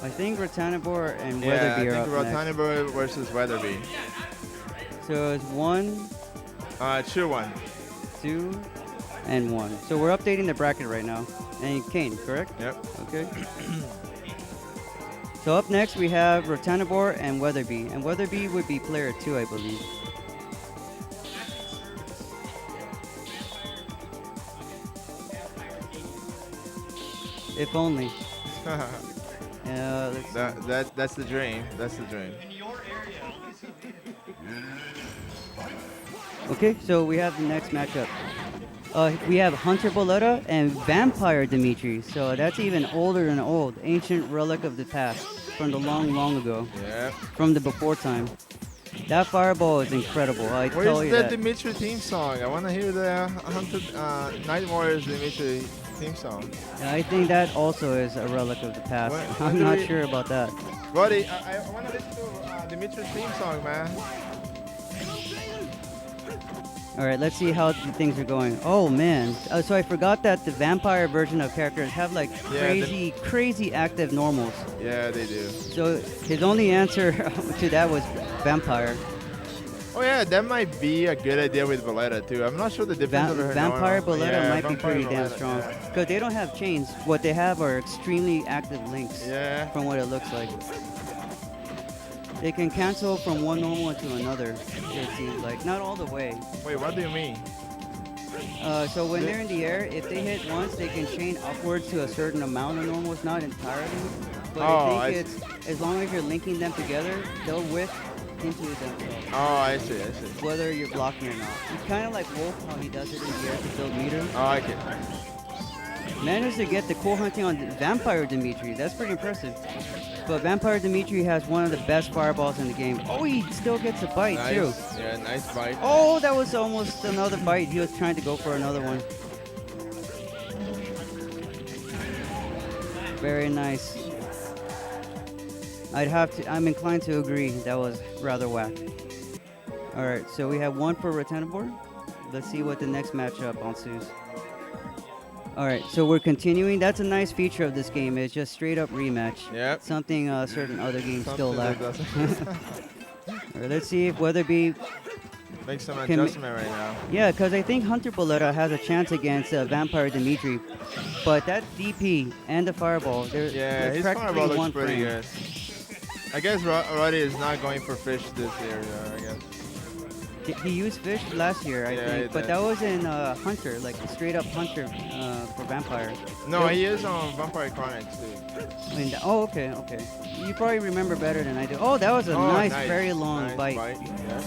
think Rotanibor and Weatherbee are up I think next. Rotanibor versus Weatherbee. So it's 1, 2 1. 2 and 1. So we're updating the bracket right now. And Kain, correct? Yep. Okay. So up next we have Rotanibor and Weatherbee. And Weatherbee would be player 2, I believe. If only. Let's see. That's the dream. That's the dream. Okay, so we have the next matchup. We have H-Bulleta and Vampire Dimitri. So that's even older than old. Ancient relic of the past. From the long, long ago. Yeah. From the before time. That fireball is incredible. I tell Where's you the that. Dimitri theme song? I want to hear the Night Warriors Dimitri theme song. And I think that also is a relic of the past. When I'm do not we- sure about that. Buddy, I want to listen to Dimitri's theme song, man. All right, let's see how things are going. Oh man, so I forgot that the vampire version of characters have like Yeah, crazy active normals. Yeah, they do. So his only answer to that was vampire. Oh yeah, that might be a good idea with Bulleta too. I'm not sure the difference of her Vampire normal. Bulleta Yeah, might be Vampire pretty damn Bulleta, strong. yeah. Because they don't have chains. What they have are extremely active links. Yeah. From what it looks like. They can cancel from one normal into another, it seems like. Not all the way. Wait, what do you mean? So when they're in the air, if they hit once, they can chain upwards to a certain amount of normals, not entirely. But I think it's as long as you're linking them together, they'll whiff into themselves. Oh, I see. Whether you're blocking or not. It's kind of like Wolf, how he does it in the air to build meter. Oh, I get. Managed to get the cool hunting on Vampire Dimitri. That's pretty impressive. But Vampire Dimitri has one of the best fireballs in the game. Oh, he still gets a bite, too. Yeah, nice bite. Oh, that was almost another bite. He was trying to go for another one. Very nice. I'm inclined to agree. That was rather whack. All right, so we have one for Rotanibor. Let's see what the next matchup ensues. All right, so we're continuing. That's a nice feature of this game. It's just straight up rematch. Yep. Something certain other games still lack. That All right, let's see if Weatherbee Make some can adjustment right now. Yeah, because I think H-Bulleta has a chance against Vampire Dimitri. But that DP and the fireball, they're His practically fireball one looks pretty frame. good. I guess Roddy is not going for fish this year, I guess. He used fish last year, I Yeah, think, he but did. that was in Hunter, like a straight up Hunter for Vampire. No, Yeah. he is on Vampire Chronics too. Oh, okay. You probably remember better than I do. Oh, that was a nice, very long nice bite. Yeah.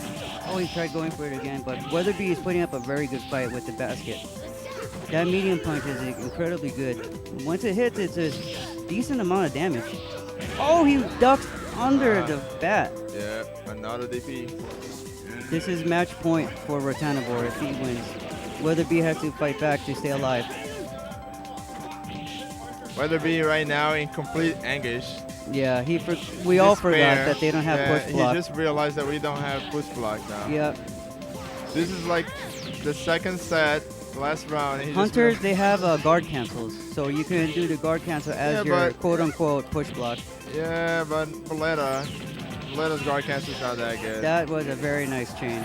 Oh, he tried going for it again, but Weatherbee is putting up a very good fight with the basket. That medium punch is incredibly good. Once it hits, it's a decent amount of damage. Oh, he ducks under the bat. Yeah, another DP. This is match point for Rotanibor if he wins. Weatherbee has to fight back to stay alive. Weatherbee right now in complete anguish. Yeah, we all forgot Despair. that they don't have push He block. just realized that we don't have push block now. Yep. This is like the second set, last round. And he just Hunters, they have guard cancels, so you can do the guard cancel as your but- quote-unquote push block. Yeah, but Bulleta's guard cancel is not that good. That was a very nice chain.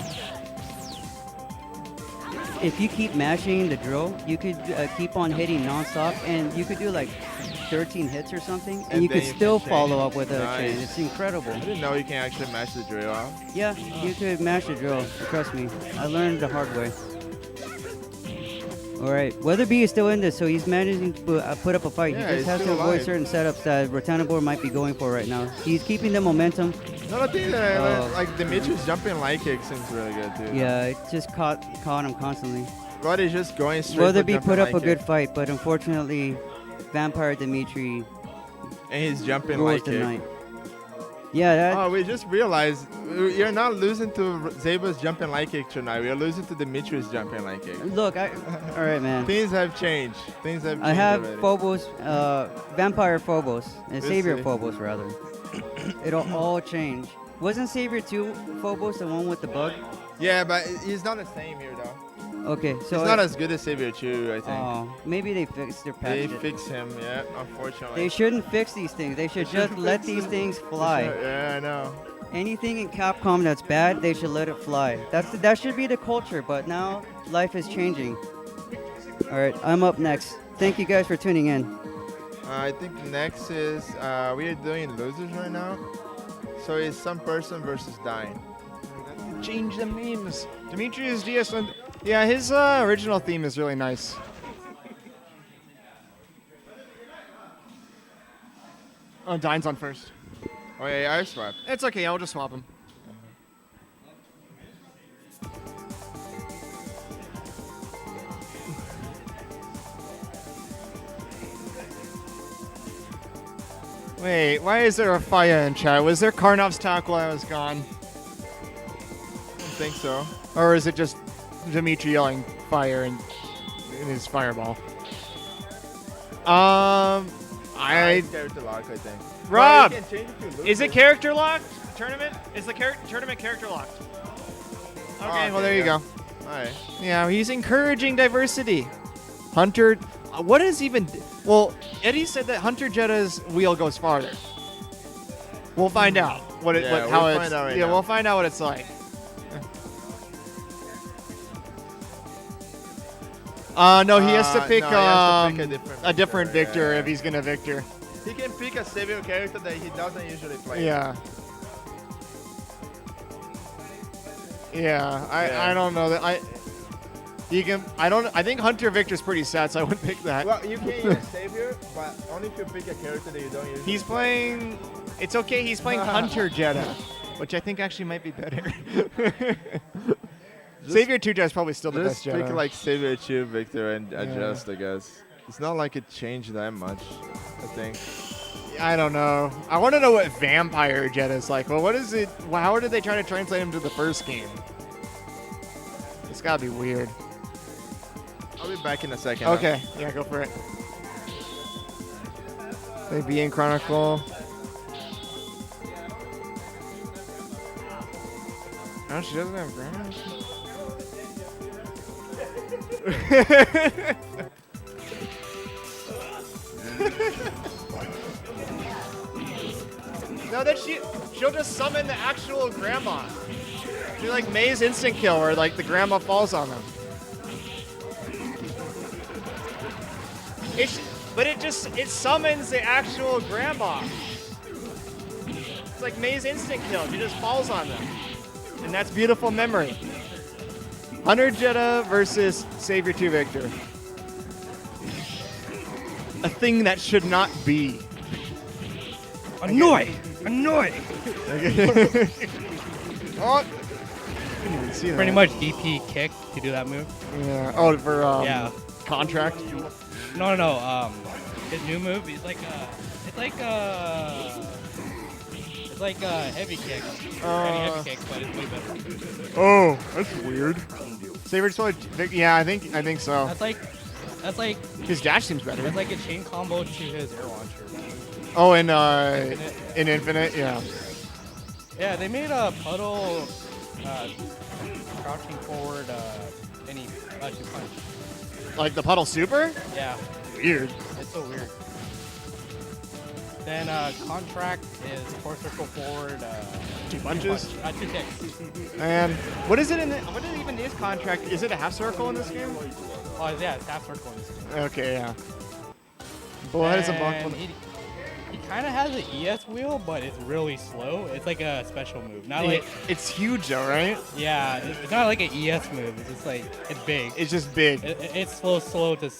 If you keep mashing the drill, you could keep on hitting non-stop, and you could do like 13 hits or something, and you then could you still can follow chain. up with a chain. Nice. It's incredible. I didn't know you can actually match the drill out. Yeah, you could mash the drill. Trust me. I learned the hard way. All right, Weatherbee is still in this, so he's managing to put up a fight. Yeah, he he's just has to still avoid alive. certain setups that Rotanibor might be going for right now. He's keeping the momentum. Another thing that Oh. like Dimitri's jumping light kick seems really good too. Yeah, it just caught him constantly. Roddy's just going straight. for Weatherbee jumping put up a light good kick. fight, but unfortunately, Vampire Dimitri And he's jumping rules light the kick. night. Yeah, that. Oh, we just realized you're not losing to Zeba's jumping light kick tonight. We're losing to Dimitri's jumping light kick. Look, all right, man. Things have changed. Things have changed. I have already. Phobos, Vampire Phobos, and Let's Savior see. Phobos, rather. It'll all change. Wasn't Savior 2 Phobos the one with the bug? Yeah, but he's not the same here though. Okay, so He's not as good as Savior 2, I think. Oh, maybe they fixed their They patch. fix him, yeah, unfortunately. They shouldn't fix these things. They should just let these things fly. Yeah, I know. Anything in Capcom that's bad, they should let it fly. That should be the culture, but now life is changing. All right, I'm up next. Thank you guys for tuning in. I think next is we are doing losers right now. So it's some person versus Dyne. Change them names. Dimitri is DS. Yeah, his original theme is really nice. Oh, Dyne's on first. Oh yeah, I swapped. It's okay. I'll just swap him. Wait, why is there a fire in chat? Was there Karnov's talk while I was gone? I don't think so. Or is it just Dimitri yelling fire in his fireball? It's character lock, I think. Rob, Well, you can change it to is it losers. character locked? Tournament? Is the tournament character locked? Okay, well there you go. Alright. Yeah, he's encouraging diversity. Hunter, what is even? Well, Eddie said that Hunter Jeddah's wheel goes farther. We'll find out what it, Yeah, how we'll it's. find out right yeah, now. we'll find out what it's like. No, he has to pick, no, he has to pick a different victor yeah. if he's gonna victor. He can pick a savior character that he doesn't usually play. Yeah. Yeah, I don't know that I think Hunter Victor's pretty sad, so I wouldn't pick that. Well, you can use a savior, but only if you pick a character that you don't usually He's play. playing. It's okay. He's playing Hunter Jedah, which I think actually might be better. Savior 2 Jedah is probably still the best Just pick Jedah. like savior 2 victor and adjust, I guess. It's not like it changed that much, I think. I don't know. I want to know what Vampire Jedah is like. Well, what is it? How did they try to translate him to the first game? It's gotta be weird. I'll be back in a second. Okay, yeah, go for it. They be in Chronicle. Oh, she doesn't have grammar. No, that she'll just summon the actual grandma. Do like May's instant kill, where like the grandma falls on them. But it summons the actual grandma. It's like May's instant kill. She just falls on them, and that's beautiful memory. Hunter Jedah versus Savior 2 Victor. A thing that should not be. Annoy! Oh, couldn't even see that. Pretty much DP kick to do that move. Yeah. Oh, for Yeah. contract. No. His new move is like it's like a heavy kick. Heavy kick, but it's way better. Oh, that's weird. Savior 2 Victor. Yeah, I think so. That's like His dash seems better. it's like a chain combo to his air launcher. Oh, in Infinite, yeah. Yeah, they made a puddle crouching forward any two punch. Like the puddle super? Yeah, Weird. it's so weird. Then contract is 4 circle forward. 2 punches. Two kicks. And what is it what is even his contract? Is it a half circle in this game? Oh yeah, it's half circle in this game. Okay, yeah. Bullhead is a block. And he kind of has an ES wheel, but it's really slow. It's like a special move. Not like It's huge though, right? yeah, it's not like an ES move. It's just like it's big. It's just big. It's slow to.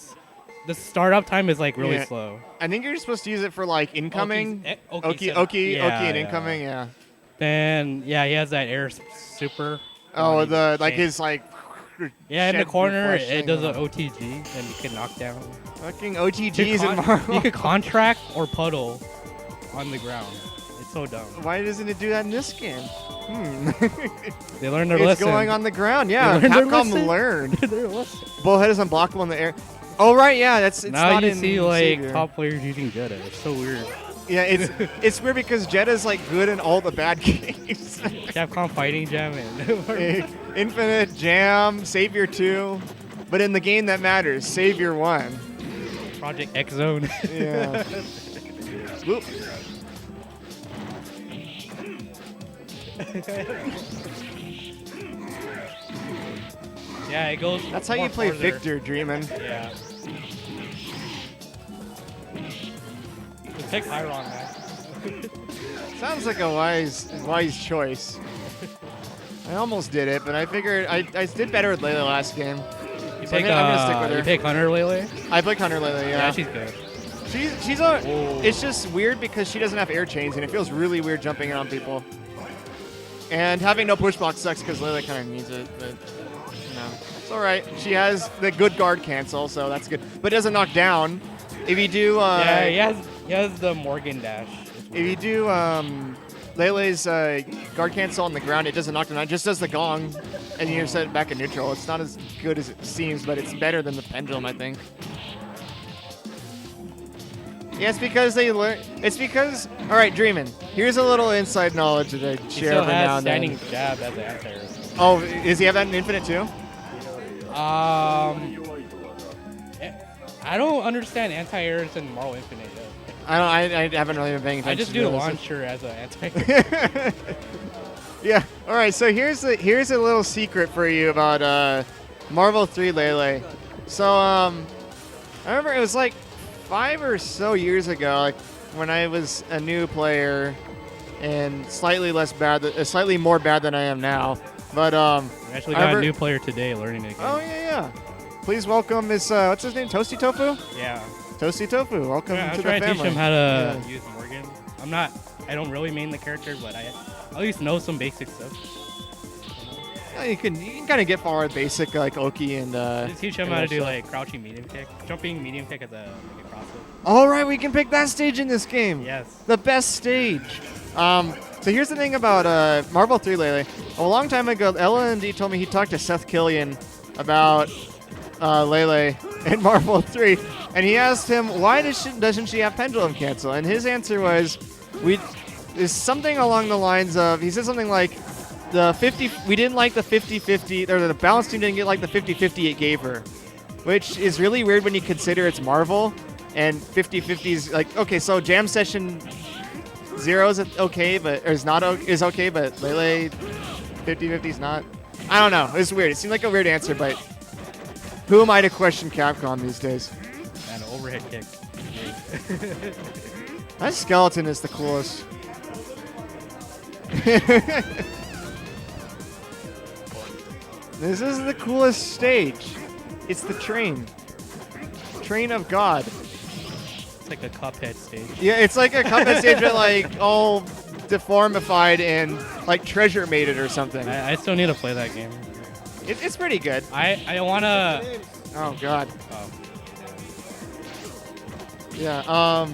The startup time is like really Yeah. slow. I think you're supposed to use it for like incoming. Oki, setup. and Yeah. incoming, yeah. Then yeah, he has that air super. Oh, He the like change- his like. Yeah, in the shed corner, refresh it thing. does an OTG, and you can knock down. Fucking You OTGs could in con- Marvel. You could contract or puddle on the ground. It's so dumb. Why doesn't it do that in this game? They learned their It's lesson. going on the ground. Yeah, They learned their Capcom lesson. learned. their lesson. Bullhead is unblockable in the air. Oh right, yeah, it's Now not you in see like Savior. top players using Jedah. It's so weird. Yeah, it's weird because Jeddah's like good in all the bad games. Capcom Fighting Jam and Infinite, Jam, Savior 2, but in the game that matters, Savior 1. Project X Zone. Yeah. Whoop. Yeah, it goes. That's how more you play farther. Victor, Dreamin'. Yeah. Just pick Pyron, man. Sounds like a wise choice. I almost did it, but I figured I did better with Layla last game. You So I pick, think I'm gonna stick with her. You pick Hunter Lele? I picked Hunter Layla, yeah. Yeah, she's good. She's a. It's just weird because she doesn't have air chains, and it feels really weird jumping around people. And having no push block sucks because Layla kind of needs it, but it's all right. She has the good guard cancel, so that's good. But it doesn't knock down. If you do, Yeah, he has the Morgan dash. if you do Lele's guard cancel on the ground, it doesn't knock down. It just does the gong, and you set it back in neutral. It's not as good as it seems, but it's better than the pendulum, I think. Yeah, it's because they learn. It's because. All right, Dreamin'. Here's a little inside knowledge that I He share still every now has and then. standing jab as an anti-air. Oh, does he have that in Infinite too? I don't understand anti-airs in Marvel Infinite yet. I haven't really been paying attention. I just to do the this. launcher as an anti-air. Yeah. All right. So here's a little secret for you about Marvel 3 Lele. So I remember it was like 5 or so years ago, like when I was a new player and slightly more bad than I am now. But We actually got a new player today learning it again. Oh yeah. Please welcome Miss what's his name? ToastyTofu? Yeah. ToastyTofu. Welcome Yeah, to I'm the trying family. to teach him how to use Morgan. I don't really main the character, but I at least know some basic stuff. Yeah, you can kind of get far with basic like Oki and Just teach him how to do stuff. like crouching medium kick, jumping medium kick as a crossover. All right, we can pick that stage in this game. Yes. The best stage. So here's the thing about Marvel 3 Lele. A long time ago, LND told me he talked to Seth Killian about Lele in Marvel 3, and he asked him why doesn't she have pendulum cancel, and his answer was is something along the lines of, he said something like we didn't like the 50-50, or the balance team didn't get like the 50-50 it gave her, which is really weird when you consider it's Marvel and 50-50 is like, okay, so Jam Session 0 is okay, but is okay, but Lele 50-50 is not. I don't know. It's weird. It seemed like a weird answer, but who am I to question Capcom these days? And overhead kick. That skeleton is the coolest. This is the coolest stage. It's the train. Train of God. It's like a Cuphead stage. Yeah, it's like a Cuphead stage, but like all deformified and like treasure made it or something. I still need to play that game. It's pretty good. I wanna. Oh God. Oh. Yeah.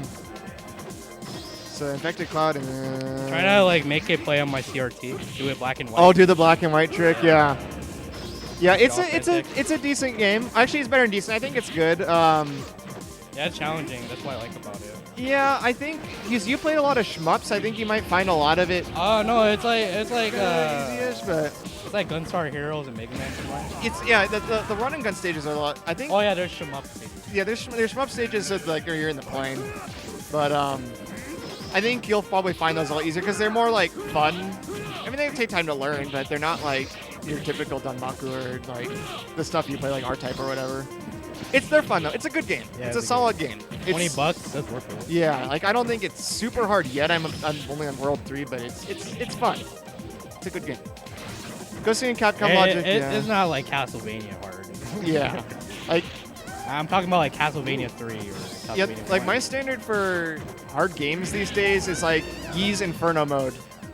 So infected cloud and. Try to like make it play on my CRT. Do it black and white. Oh, do the black and white trick. Yeah. Yeah, it's Authentic. a decent game. Actually, it's better than decent. I think it's good. Yeah, it's challenging. That's what I like about it. Yeah, I think because you played a lot of shmups, I think you might find a lot of it. Oh no, it's like easy-ish, but it's like Gunstar Heroes and Mega Man. the run and gun stages are a lot. I think. Oh yeah, there's shmup stages. Yeah, there's shmup stages that like you're in the plane, but I think you'll probably find those a lot easier because they're more like fun. I mean, they take time to learn, but they're not like your typical Danmaku or like the stuff you play like R-Type or whatever. They're fun though. It's a good game. Yeah, it's a solid game. $20, that's worth it. Yeah, like I don't think it's super hard yet. I'm only on World 3, but it's fun. It's a good game. Go see in Capcom Logic. Yeah. It's not like Castlevania hard. Yeah, like I'm talking about like Castlevania 3 or Castlevania yeah, 1. like my standard for hard games these days is like Ys Inferno mode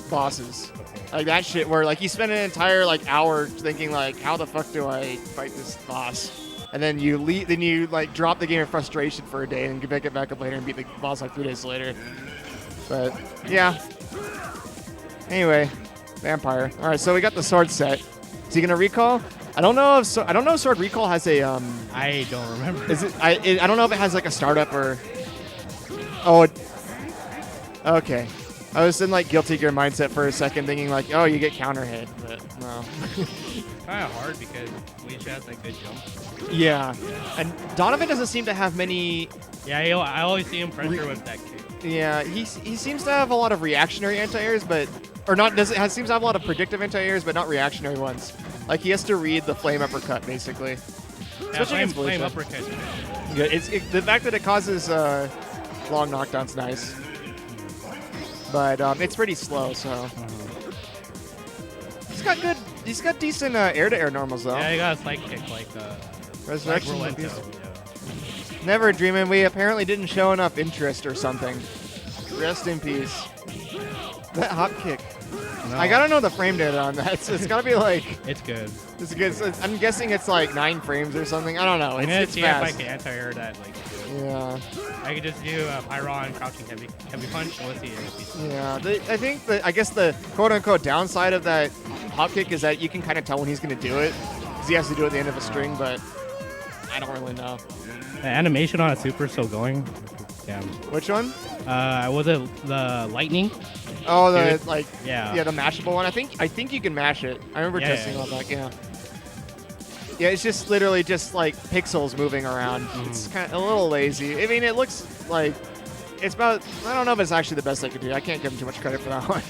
bosses. Like that shit where like you spend an entire like hour thinking like how the fuck do I fight this boss? And then you like drop the game in frustration for a day and pick it back up later and beat the boss like 3 days later. But yeah. Anyway, Vampire. All right, so we got the sword set. Is he gonna recall? I don't know if Sword Recall has a I don't remember. Is it? I don't know if it has like a startup or. Oh. Okay. I was in like Guilty Gear mindset for a second, thinking like, oh, you get counter hit, but no. Kind of hard because we each has like good jump. Yeah. And Donovan doesn't seem to have many. Yeah, I always see him pressure with that kick. Yeah, he seems to have a lot of reactionary anti-airs, but or not, seems to have a lot of predictive anti-airs, but not reactionary ones. Like he has to read the flame uppercut basically. Especially against flame Bulleta. uppercut. Yeah, the fact that it causes long knockdown's nice, but it's pretty slow. So he's got decent air-to-air normals though. Yeah, he got a slight kick like Resurrection. like Like Rolento. Never dreaming. We apparently didn't show enough interest or something. Rest in peace. That hop kick. No. I gotta know the frame data on that. It's gotta be like. It's good. It's good. I'm guessing it's like 9 frames or something. I don't know. I'm gonna It's see fast. if I can anti-air that. Like, Yeah. I could just do Pyron crouching heavy punch. And let's see it. Yeah. I guess the quote-unquote downside of that hop kick is that you can kind of tell when he's gonna do it, because he has to do it at the end of a string. But I don't really know. The animation on a super is still going. Damn. Which one? Was it the lightning? Oh, the Dude. like. Yeah. Yeah, the mashable one. I think you can mash it. I remember Yeah, testing yeah. all that. Yeah. Yeah, it's just literally just like pixels moving around. It's kind of a little lazy. I mean, it looks like it's about. I don't know if it's actually the best they could do. I can't give him too much credit for that one.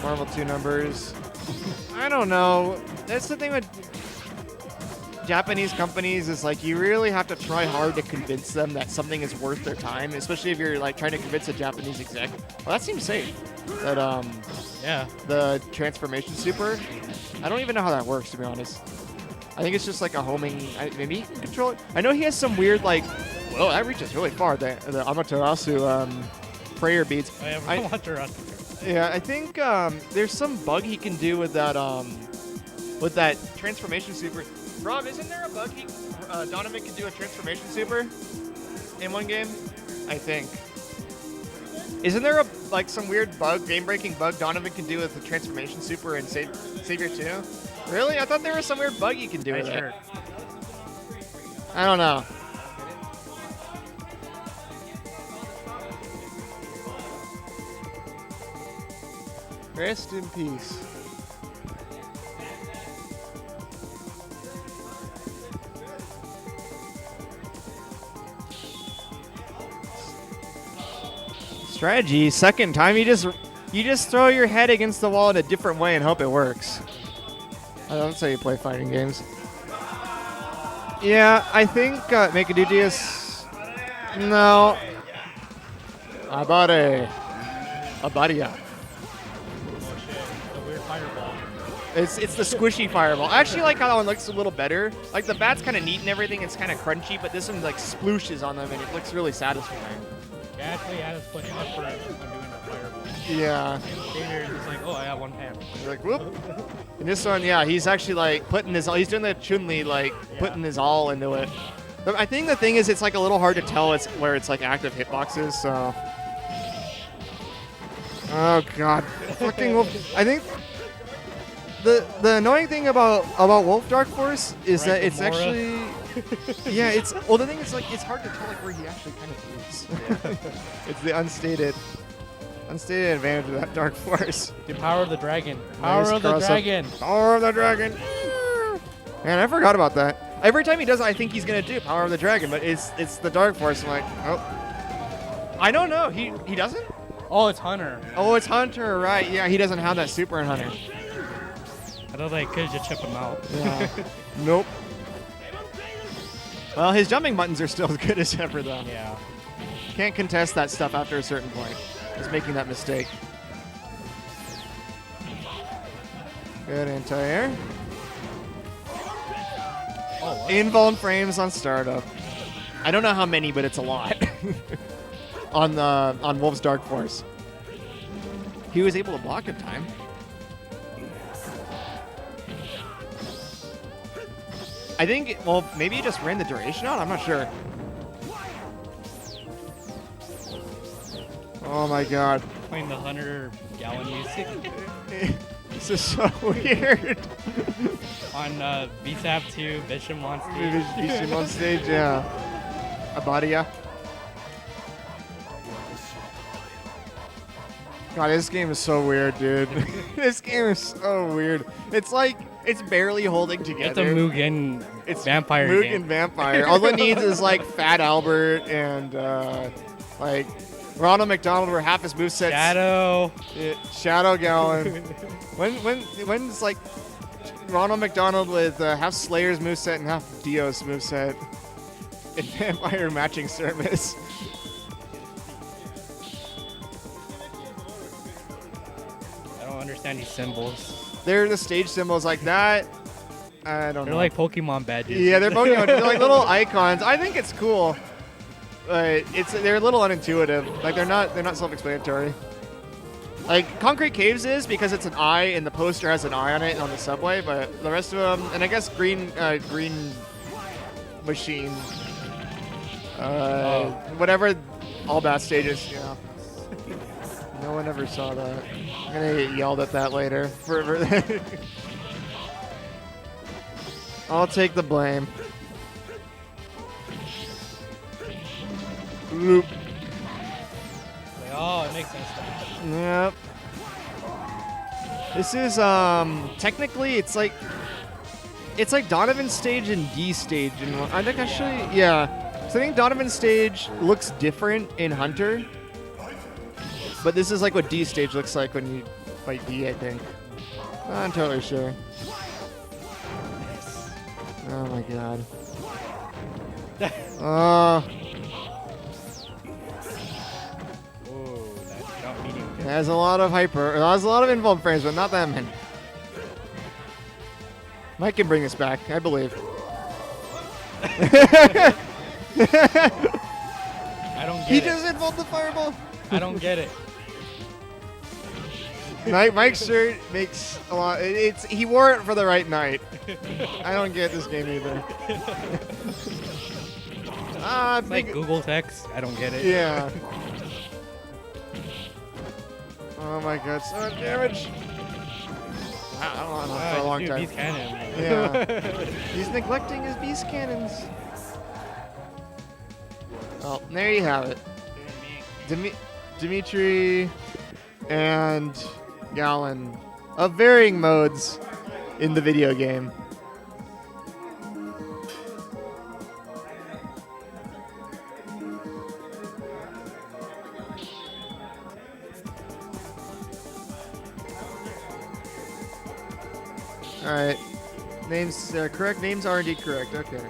Marvel 2 numbers. I don't know. That's the thing with Japanese companies is like you really have to try hard to convince them that something is worth their time, especially if you're like trying to convince a Japanese exec. Well, that seems safe. That Yeah. the transformation super. I don't even know how that works, to be honest. I think it's just like a homing. Maybe he can control it. I know he has some weird like. Whoa, that reaches really far. The Amaterasu prayer beads. Oh, yeah, I- we're watching us. Yeah, I think there's some bug he can do with that transformation super. Rob, isn't there a bug Donovan can do a transformation super in one game? I think. Isn't there some weird bug, game-breaking bug Donovan can do with the transformation super in Savior 2? Really? I thought there was some weird bug you can do with it. I don't know. Rest in peace. Strategy, second time you just throw your head against the wall in a different way and hope it works. That's how you play fighting games. Yeah, I think Megadudius. No. Abare. Abadia. The weird fireball. It's the squishy fireball. I actually like how that one looks a little better. Like the bat's kind of neat and everything. It's kind of crunchy, but this one like splooshes on them and it looks really satisfying. Yeah, actually, I just put effort on doing the fireball. Yeah. Xavier is just like, oh, I got one pan. You're like, whoop. And this one, yeah, he's actually like putting his, he's doing the Chun-Li, like putting his all into it. But I think the thing is, it's like a little hard to tell where it's like active hitboxes, so. Oh God, fucking Wolf. I think the annoying thing about Wolf Dark Force is that it's actually, yeah, it's, well the thing is like, it's hard to tell like where he actually kind of is. It's the unstated advantage of that Dark Force. The power of the dragon. Nice Power of the cross-up. dragon. Power of the Dragon. Man, I forgot about that. Every time he does it, I think he's gonna do Power of the Dragon, but it's the Dark Force. I'm like, oh, I don't know. He doesn't. Oh, it's Hunter. Oh, it's Hunter, right? Yeah, he doesn't have that super in Hunter. I thought they could just chip him out. Yeah. Nope. Well, his jumping buttons are still as good as ever, though. Yeah. Can't contest that stuff after a certain point. He's making that mistake. Good anti-air. Oh, what? Invuln frames on startup. I don't know how many, but it's a lot. on Wolf's Dark Force. He was able to block in time. I think, well, maybe he just ran the duration out? I'm not sure. Oh my God. Playing the 100-gallon music This is so weird. on VSAP 2, Bishop on stage. Bishop on stage, yeah. Abadia. God, this game is so weird, dude. This game is so weird. It's like, it's barely holding together. It's a Mugen vampire Mugen game. vampire. All it needs is like Fat Albert and like Ronald McDonald where half his moveset. Shadow. Shadow Gallon. When's like Ronald McDonald with half Slayer's moveset and half Dio's moveset in Vampire matching service? I don't understand these symbols. They're the stage symbols like that. I don't They're know. like Pokemon badges. Yeah, they're Pokemon. They're like little icons. I think it's cool, but they're a little unintuitive. Like they're not self-explanatory. Like Concrete Caves is because it's an eye and the poster has an eye on it on the subway, but the rest of them, and I guess Green Machine, whatever, all bat stages. Yeah. No one ever saw that. I'm gonna get yelled at that later. I'll take the blame. Oop. Oh, it makes sense now. Yep. This is technically it's like Donovan's stage and D stage, and I think actually yeah. So I think Donovan's stage looks different in Hunter, but this is like what D stage looks like when you fight D. I think. Not totally sure. Oh my god. It has a lot of hyper. It has a lot of involved frames, but not that many. Mike can bring us back, I believe. I don't get He it. just involved the fireball. I don't get it. Mike's shirt makes a lot. He wore it for the right night. I don't get this game either. It's like Google text. I don't get it. Yeah. Oh my god, so much damage. I don't know for a long time. Beast cannon. Yeah. He's neglecting his beast cannons. Oh, there you have it. Dimitri and Gallon of varying modes in the video game. All right, names correct. Names are indeed correct. Okay.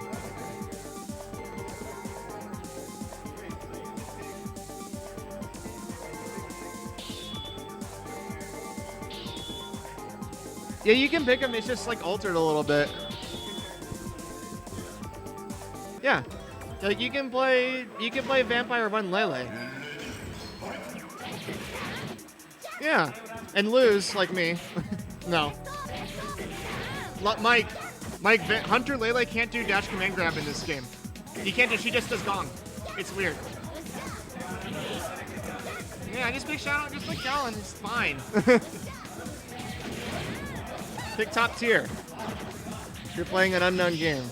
Yeah, you can pick them. It's just like altered a little bit. Yeah, like you can play Vampire 1 Lele. Yeah, and lose like me. No. Mike, Hunter Lele can't do dash command grab in this game. He can't. She just does gong. It's weird. Yeah, just pick Shadow, just pick Gallon. It's fine. Pick top tier. You're playing an unknown game.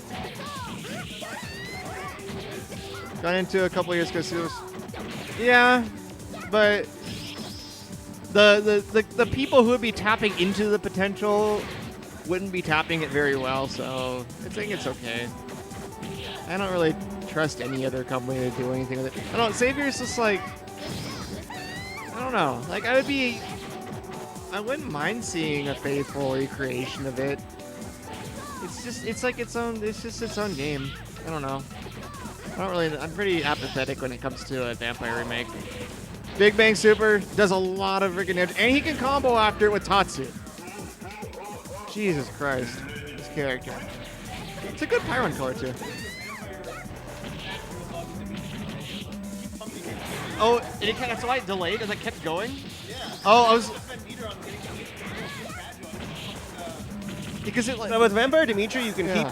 Got into a couple years ago. Yeah, but the people who would be tapping into the potential wouldn't be tapping it very well, so I think it's okay. I don't really trust any other company to do anything with it. I don't. Savior's just like, I don't know. Like I wouldn't mind seeing a faithful recreation of it. It's like its own. It's just its own game. I don't know. I'm pretty apathetic when it comes to a Vampire remake. Big Bang Super does a lot of freaking damage, and he can combo after it with Tatsu. Jesus Christ, this character. It's a good Pyron color too. Oh, that's why it delayed as I kept going? Yeah. Oh, I was... Because it like... So with Vampire Dimitri, you can keep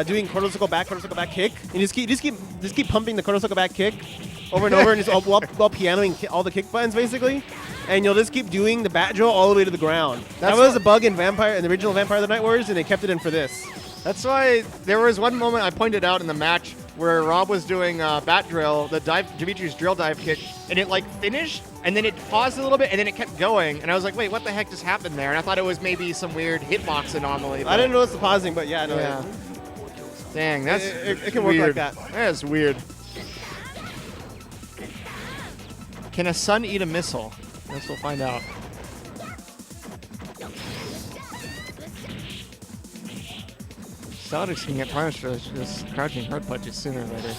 doing quarter circle back kick, and just keep pumping the quarter circle back kick over and over, and just while pianoing all the kick buttons basically, and you'll just keep doing the bat drill all the way to the ground. That was a bug in the original Vampire the Night Warriors, and they kept it in for this. That's why there was one moment I pointed out in the match where Rob was doing bat drill, Dimitri's drill dive kick, and it like finished, and then it paused a little bit, and then it kept going, and I was like, wait, what the heck just happened there? And I thought it was maybe some weird hitbox anomaly. I didn't notice the pausing, but yeah, no. Yeah. Dang, that's it can work weird. like that. That's weird. Can a sun eat a missile? Guess we'll find out. Sonic's can get punished for just crouching hard punches sooner or later.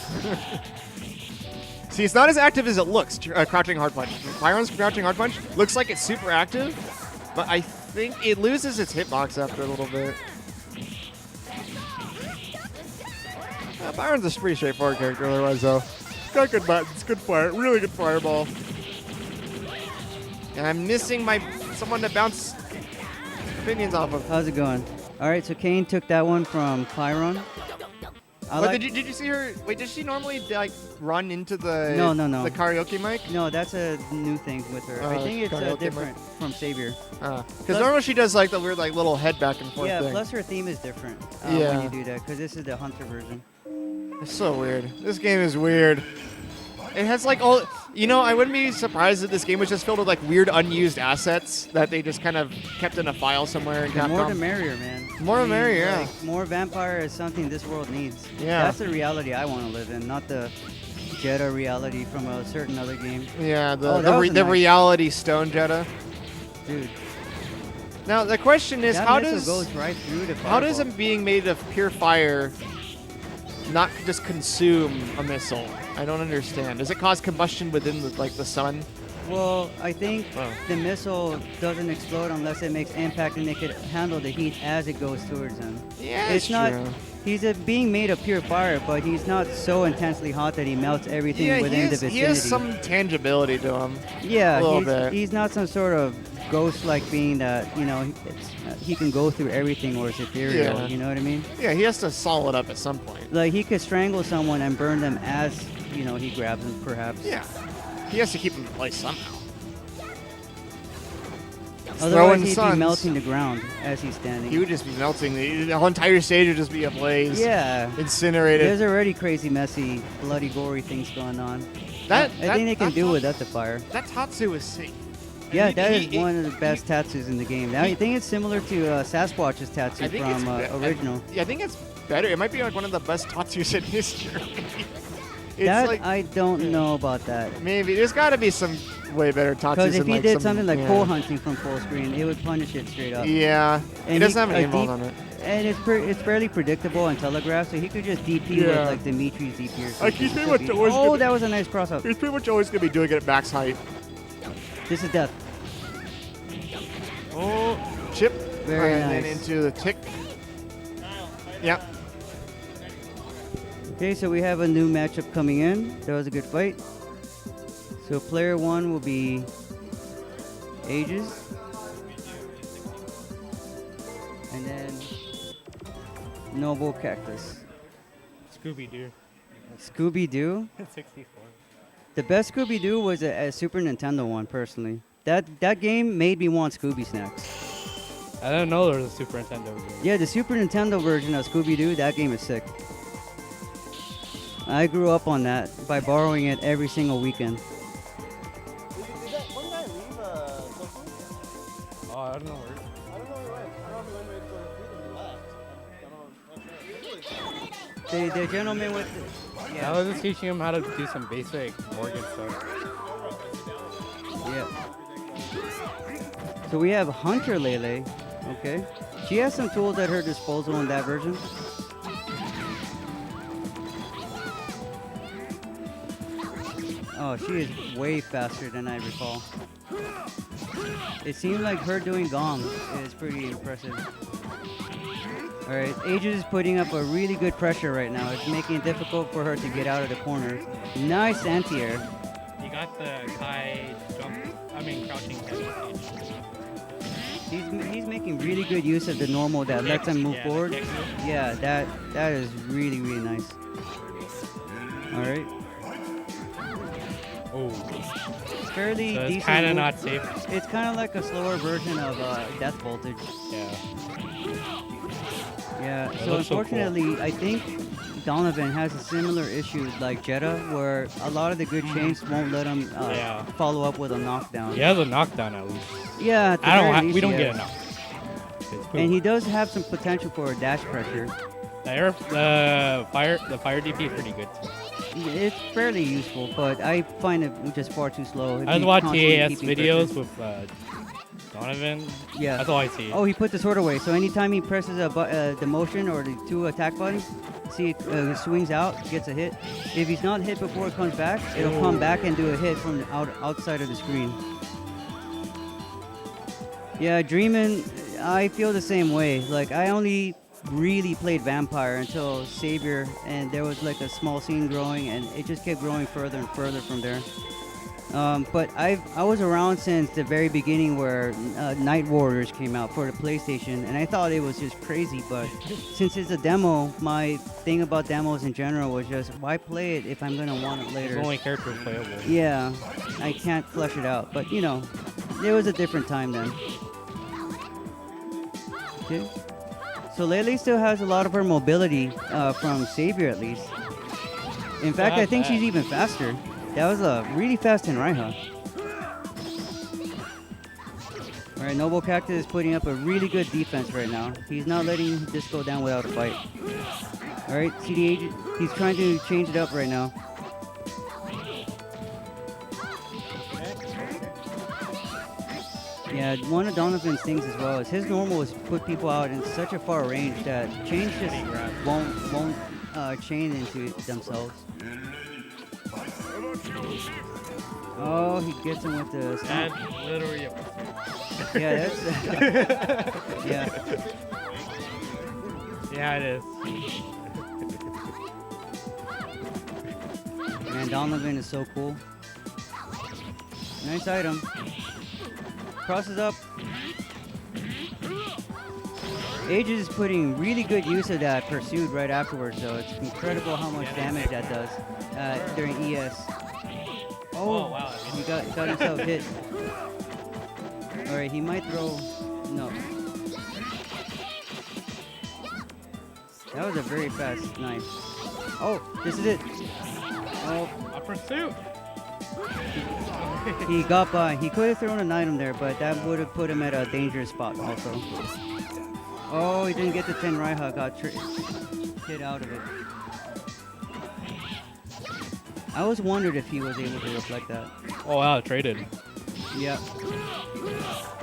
See, it's not as active as it looks, crouching hard punch. Pyron's crouching hard punch looks like it's super active, but I think it loses its hitbox after a little bit. Pyron's a pretty straightforward character otherwise, though. Got good buttons, good fire, really good fireball. And I'm missing someone to bounce opinions off of. How's it going? All right, so Kain took that one from Pyron. Did you see her? Wait, does she normally like run into the No. the karaoke mic? No, that's a new thing with her. I think it's karaoke different from Savior. Because normally she does like the weird like little head back and forth Yeah, thing. plus her theme is different Yeah. when you do that, because this is the Hunter version. It's so weird. This game is weird. It has like all, I wouldn't be surprised if this game was just filled with like weird unused assets that they just kind of kept in a file somewhere. And The more the merrier, man. More the merrier, yeah. Like, more vampire is something this world needs. Yeah. That's the reality I want to live in, not the Jedah reality from a certain other game. Yeah, Oh, that was a the nice- reality stone Jedah. Dude, Now the question is, that how missile goes right through the how does fireball. it being made of pure fire not just consume a missile? I don't understand. Does it cause combustion within the sun? Well, I think Wow. the missile doesn't explode unless it makes impact and it could handle the heat as it goes towards him. Yeah, It's not. true. He's being made of pure fire, but he's not so intensely hot that he melts everything Yeah, within the vicinity. he has some tangibility to him. Yeah, a little bit. he's not some sort of ghost-like being that he can go through everything or is ethereal. Yeah. You know what I mean? Yeah, he has to solid up at some point. Like he could strangle someone and burn them as he grabs them, perhaps. Yeah, he has to keep him in place somehow. Otherwise, Throwing he'd suns. be melting the ground as he's standing. He would just be melting. The whole entire stage would just be ablaze. Yeah. Incinerated. There's already crazy, messy, bloody, gory things going on. That- I think they can that do Tat- without the fire. That Tatsu is sick. Yeah, He- that is he- one of the best tattoos in the game. I think it's similar to Sasquatch's tattoo I think it's from original. I think it's better. It might be like one of the best Tatsus in history. It's That like I don't know about that. maybe there's got to be some way better Tatsus. Because if in, he like, did some- something like yeah. pole hunting from full screen, it would punish it straight up. Yeah, he And doesn't have any a involved deep- on it. And it's fairly predictable and telegraphed, so he could just DP with Yeah. like Dimitri's DP or Like, something. he's pretty Could much be- always Oh, gonna- that was a nice cross up. He's pretty much always gonna be doing it at max height. This is death. Oh, chip. Very and nice. then into the tick. Yeah. Okay, so we have a new matchup coming in. That was a good fight. So player one will be Aegis. And then Noble Cactus. Scooby-Doo. Scooby-Doo? 64. The best Scooby-Doo was a Super Nintendo one, personally. That game made me want Scooby snacks. I didn't know there was a Super Nintendo game. Yeah, the Super Nintendo version of Scooby-Doo, that game is sick. I grew up on that by borrowing it every single weekend. Oh, I don't know where. The gentleman with the, I was just teaching him how to do some basic Morgan stuff. Yeah. So we have H-Lei-Lei. Okay. She has some tools at her disposal in that version. Oh, she is way faster than I recall. It seems like her doing Gong is pretty impressive. Alright, Aegis is putting up a really good pressure right now. It's making it difficult for her to get out of the corner. Nice anti-air. You got the Kai crouching head. He's making really good use of the normal that lets him move forward. Yeah, that is really, really nice. Alright. Oh. It's fairly So it's decent. kind of move. not safe. It's kind of like a slower version of Death Voltage. Yeah. Yeah, That so looks so cool. unfortunately, I think Donovan has a similar issue like Jedah, where a lot of the good chains won't let him Yeah. follow up with a knockdown. He has a knockdown at least. Yeah, at the I don't. very least, We don't yeah. get a knock. It's cool. And he does have some potential for a dash pressure. The fire DP is pretty good too. it's fairly useful, but I find it just far too slow. If I was you watching constantly TAS keeping videos pressure. with Donovan. Yeah. That's all I see. Oh, he put the sword away. So anytime he presses the motion or the 2 attack buttons, see it swings out, gets a hit. If he's not hit before it comes back, it'll come back and do a hit from the outside of the screen. Yeah, Dreamin', I feel the same way. Like, I only really played Vampire until Savior, and there was like a small scene growing, and it just kept growing further and further from there. But I was around since the very beginning where Night Warriors came out for the PlayStation, and I thought it was just crazy. But since it's a demo, my thing about demos in general was just, why play it if I'm going to want it later? It's only character playable. Yeah, I can't flesh it out. But, you know, it was a different time then. Okay. So Lei-Lei still has a lot of her mobility from Savior, at least. In fact, I think she's even faster. That was a really fast Tenraiha. All right, Noble Cactus is putting up a really good defense right now. He's not letting this go down without a fight. All right, CDH, he's trying to change it up right now. Yeah, one of Donovan's things as well is his normal is put people out in such a far range that chains just won't chain into themselves. Oh, he gets him with the stomp. That's literally a Yeah, that's yeah. Yeah, it is. Man, Donovan is so cool. Nice item. Crosses up. Aegis is putting really good use of that pursuit right afterwards, so it's incredible how much damage that does during ES. Oh, wow. he got himself hit. Alright, he might throw... No. That was a very fast knife. Oh, this is it. Oh, A pursuit. he got by. He could have thrown an item there, but that would have put him at a dangerous spot also. Oh, he didn't get the Tenraiha, got hit out of it. I was wondered if he was able to reflect that. Oh wow, traded. Yep.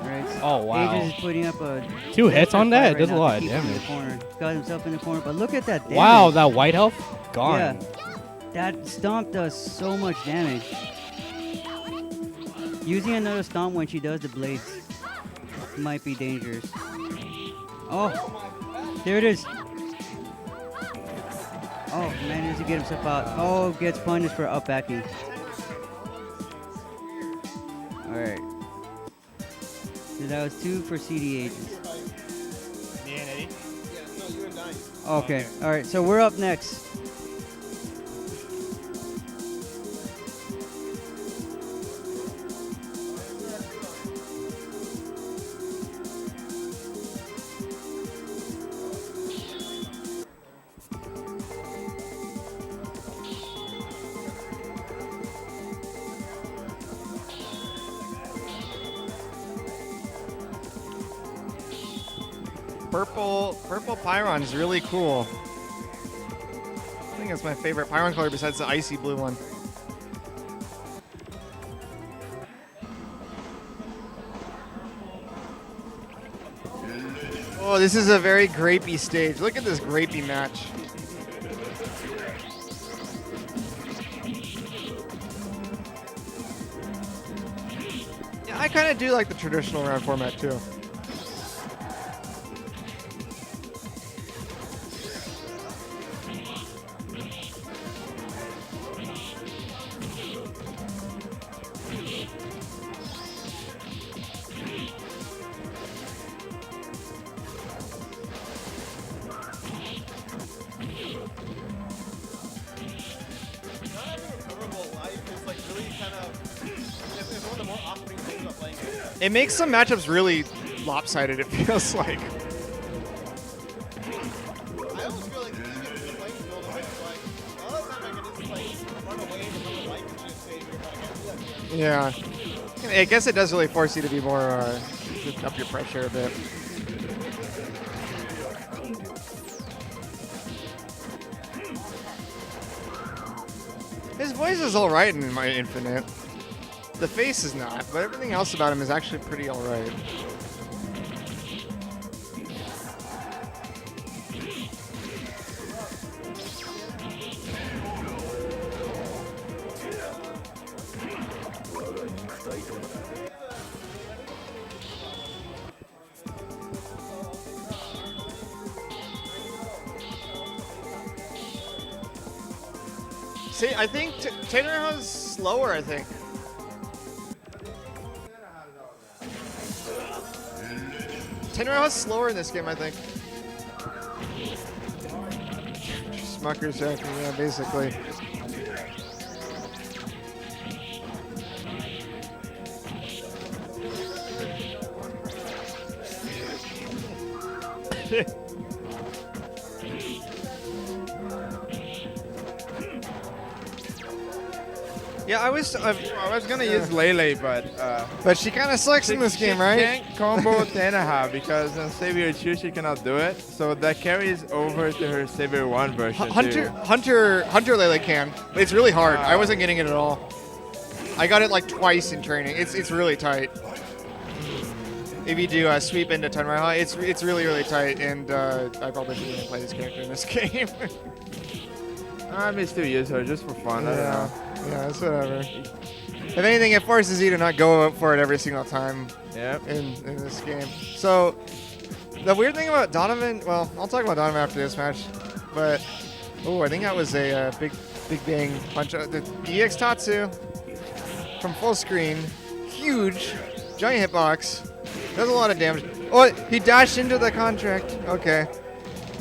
Right. Oh wow. Aegis is putting up a 2 hits on that? right It does a now to lot of keep him in the damage. corner. Got himself in the corner, but look at that damage. Wow, that white health gone. Yeah. That stomp does so much damage. Using another stomp when she does the blades might be dangerous. Oh, there it is. Oh, manages to get himself out. Oh, gets punished for up backing. Alright. So that was 2 for CD Aegis. Me and Eddie? Yeah, no, you and Dyne. Okay, alright, so we're up next. Purple Pyron is really cool. I think it's my favorite Pyron color besides the icy blue one. Oh, this is a very grapey stage. Look at this grapey match. Yeah, I kind of do like the traditional round format too. It makes some matchups really lopsided, it feels like. I almost feel like even if the playing field is like, a lot of the time I can just like run away from the light and just save here, but I can't do that here. Yeah. I guess it does really force you to be more, up your pressure a bit. voice is alright in my Infinite. The face is not, but everything else about him is actually pretty alright. See, I think Tenra's slower, I think. Tenra's slower in this game, I think. Smucker's jacking, yeah, basically. Yeah, I was gonna use Lei-Lei, but she kind of sucks in this game, right? She can't combo Tenaha because on Savior 2 she cannot do it, so that carries over to her Savior 1 version too. Hunter Lei-Lei can, but it's really hard. I wasn't getting it at all. I got it like twice in training. It's really tight. If you do sweep into Tenrai, it's really tight, and I probably shouldn't play this character in this game. I may still use her just for fun. I don't know. Yeah, it's whatever. If anything, it forces you to not go for it every single time. Yep. In this game. So the weird thing about Donovan, well, I'll talk about Donovan after this match, but I think that was a big bang punch. The EX Tatsu from full screen, huge, giant hitbox, does a lot of damage. Oh, he dashed into the contract. Okay.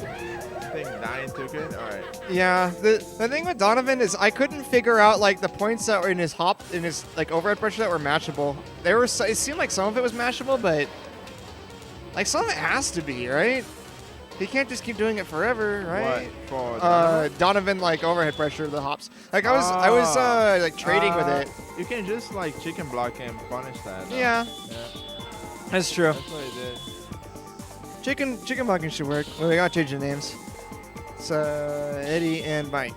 I think Dyne took it. All right. Yeah, the thing with Donovan is I couldn't figure out like the points that were in his like overhead pressure that were matchable. It seemed like some of it was matchable, but like some of it has to be, right? He can't just keep doing it forever, right? What? For Donovan like overhead pressure, the hops. Like I was like trading with it. You can just like chicken block and punish that. Yeah. That's true. That's what he did. Chicken blocking should work. Well, we gotta change the names. It's Eddie and Mike.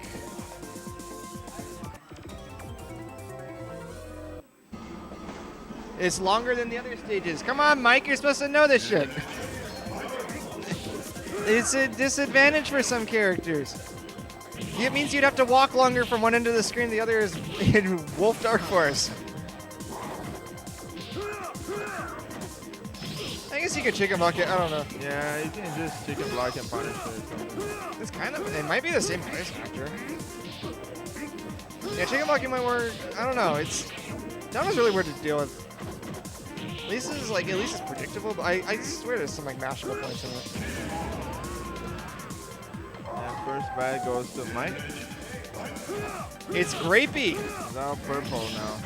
It's longer than the other stages. Come on, Mike, you're supposed to know this shit. It's a disadvantage for some characters. It means you'd have to walk longer from one end of the screen, the other is in Wolf Dark Forest. I guess you could chicken block it, I don't know. Yeah, you can just chicken block and punish it. It's it might be the same price factor. Yeah, chicken blocking might work, I don't know, that was really weird to deal with. At least it's predictable, but I swear there's some like mashable points in it. And first bad goes to Mike. It's grapey. Now purple now.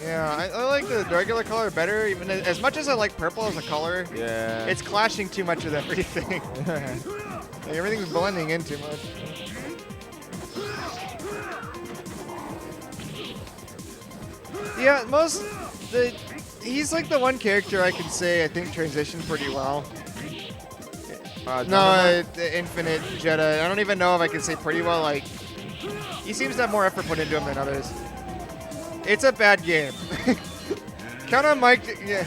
Yeah, I like the regular color better, even as much as I like purple as a color. Yeah. It's clashing too much with everything. Like, everything's blending in too much. Yeah, he's like the one character I can say I think transitioned pretty well. The Infinite Jedah. I don't even know if I can say pretty well. Like, he seems to have more effort put into him than others. It's a bad game. Count on Mike. Yeah.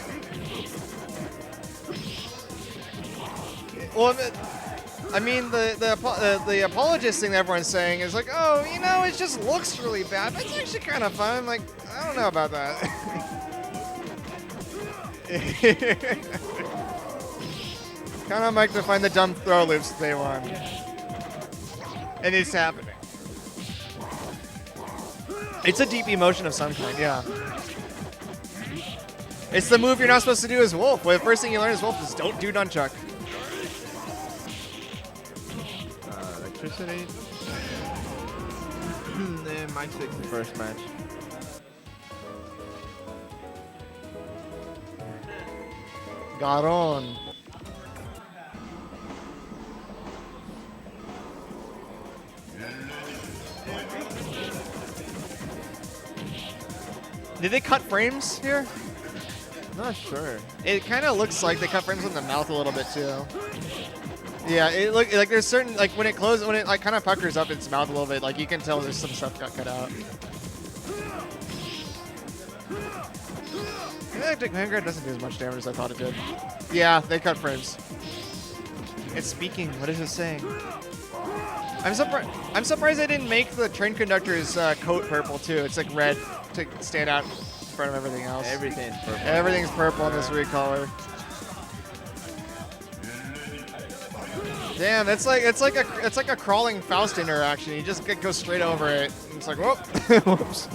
Well, I mean, the apologist thing that everyone's saying is like, oh, it just looks really bad, but it's actually kind of fun. Like, I don't know about that. Count on Mike to find the dumb throw loops they want. And it's happening. It's a deep emotion of some kind, yeah. It's the move you're not supposed to do as Wolf. Well, the first thing you learn as Wolf is don't do nunchuck. Electricity. Then Mike takes the first match. Garon. Did they cut frames here? Not sure. It kind of looks like they cut frames on the mouth a little bit too. Yeah, it look like there's certain when it like kind of puckers up its mouth a little bit, like you can tell there's some stuff got cut out. Galactic Vanguard doesn't do as much damage as I thought it did. Yeah, they cut frames. It's speaking. What is it saying? I'm surprised they didn't make the train conductor's coat purple too. It's like red to stand out in front of everything else. Everything's purple. Everything's purple in this weird color. Damn, it's like a crawling Faust interaction. You just go straight over it. And it's like, whoop. Whoops.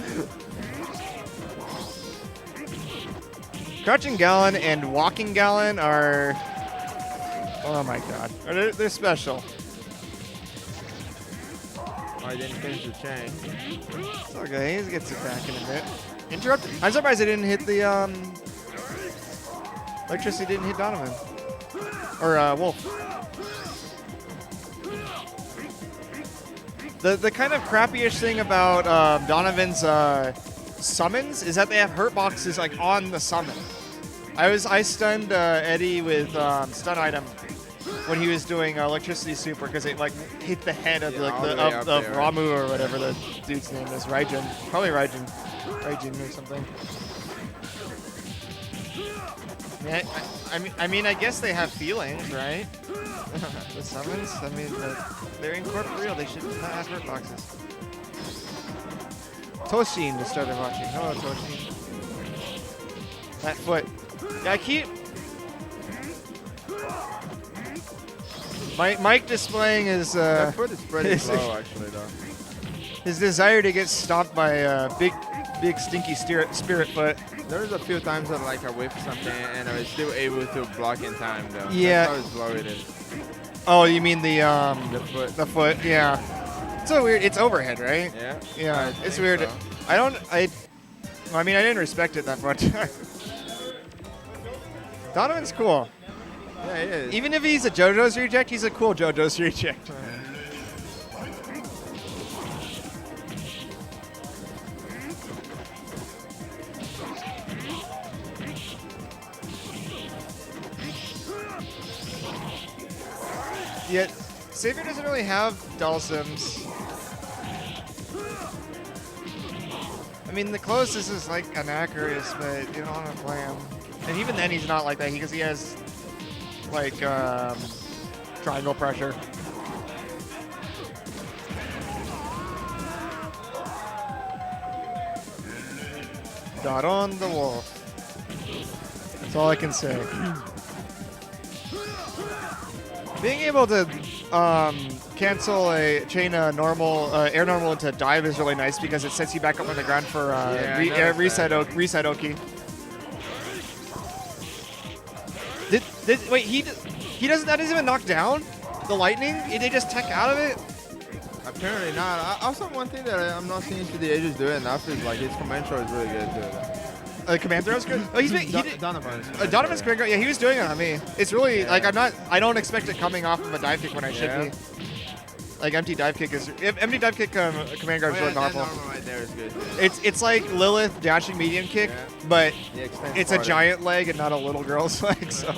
Crouching Gallon and Walking Gallon are, oh my god, they're special. Oh, I didn't finish the chain. It's okay, he gets it back in a bit. Interrupted. I'm surprised it didn't hit the electricity didn't hit Donovan or Wolf. The kind of crappy-ish thing about Donovan's summons is that they have hurt boxes like on the summon. I stunned Eddie with stun item when he was doing electricity super because it like hit the head of of Ramu or whatever the dude's name is. Raijin, probably Raijin or something. Yeah, I mean I guess they have feelings, right? The summons, I mean they're incorporeal. They should not have hurt boxes. Toshin just started watching. Hello, Toshin. That foot. Yeah, I keep. Mike displaying his. That foot is pretty slow, actually, though. His desire to get stomped by a big stinky spirit foot. There was a few times that like I whiffed something and I was still able to block in time, though. Yeah. That's how slow it is. Oh, you mean the foot? The foot, yeah. It's so weird. It's overhead, right? Yeah. Yeah, I it's think weird. so. I mean, I didn't respect it that much. Donovan's cool. Yeah, he is. Even if he's a JoJo's reject, he's a cool JoJo's reject. Yet, Savior doesn't really have Dulcims. I mean, the closest is like Anacrus, but you don't want to play him. And even then, he's not like that because he has like triangle pressure. Dot on the wolf. That's all I can say. Being able to cancel a chain normal air normal into dive is really nice because it sets you back up on the ground for reset Oki. Wait, he doesn't. That doesn't even knock down the lightning. They just tech out of it. Apparently not. Also, one thing that I'm not seeing to the ages do enough is like his command throw is really good too. Command throw is good. Oh, Donovan's. Donovan's command throw. Yeah, he was doing it on me. It's really like I don't expect it coming off of a dive kick when I should be. Like empty dive kick is empty dive kick command guard is really powerful. Right there is good. It's like Lilith dashing medium kick, but it's a giant leg and not a little girl's leg. So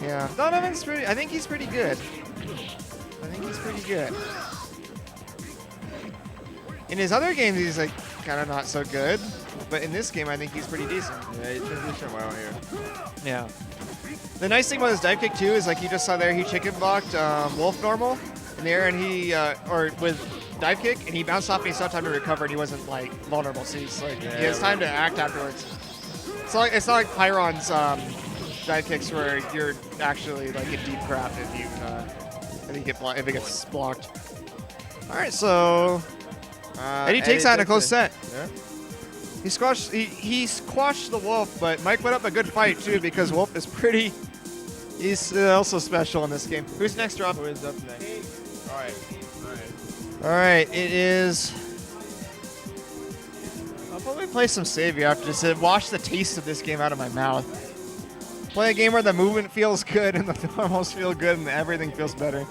yeah, Donovan's pretty. I think he's pretty good. In his other games, he's like kind of not so good, but in this game, I think he's pretty decent. Yeah, he transitioned well here. Yeah. The nice thing about his dive kick too is like you just saw there, he chicken blocked Wolf normal in the air, and he or with dive kick, and he bounced off and he still had time to recover, and he wasn't like vulnerable. So he's like he has time to act afterwards. It's not like Pyron's dive kicks where you're actually like in deep crap if you if it gets blocked. All right, so Eddie takes that in a close set. Yeah. He squashed the Wolf, but Mike put up a good fight too because Wolf is pretty. He's also special in this game. Who's next, Rob? Who is up next? All right. It is. I'll probably play some Savior after this to wash the taste of this game out of my mouth. Play a game where the movement feels good and the normals feel good and everything feels better.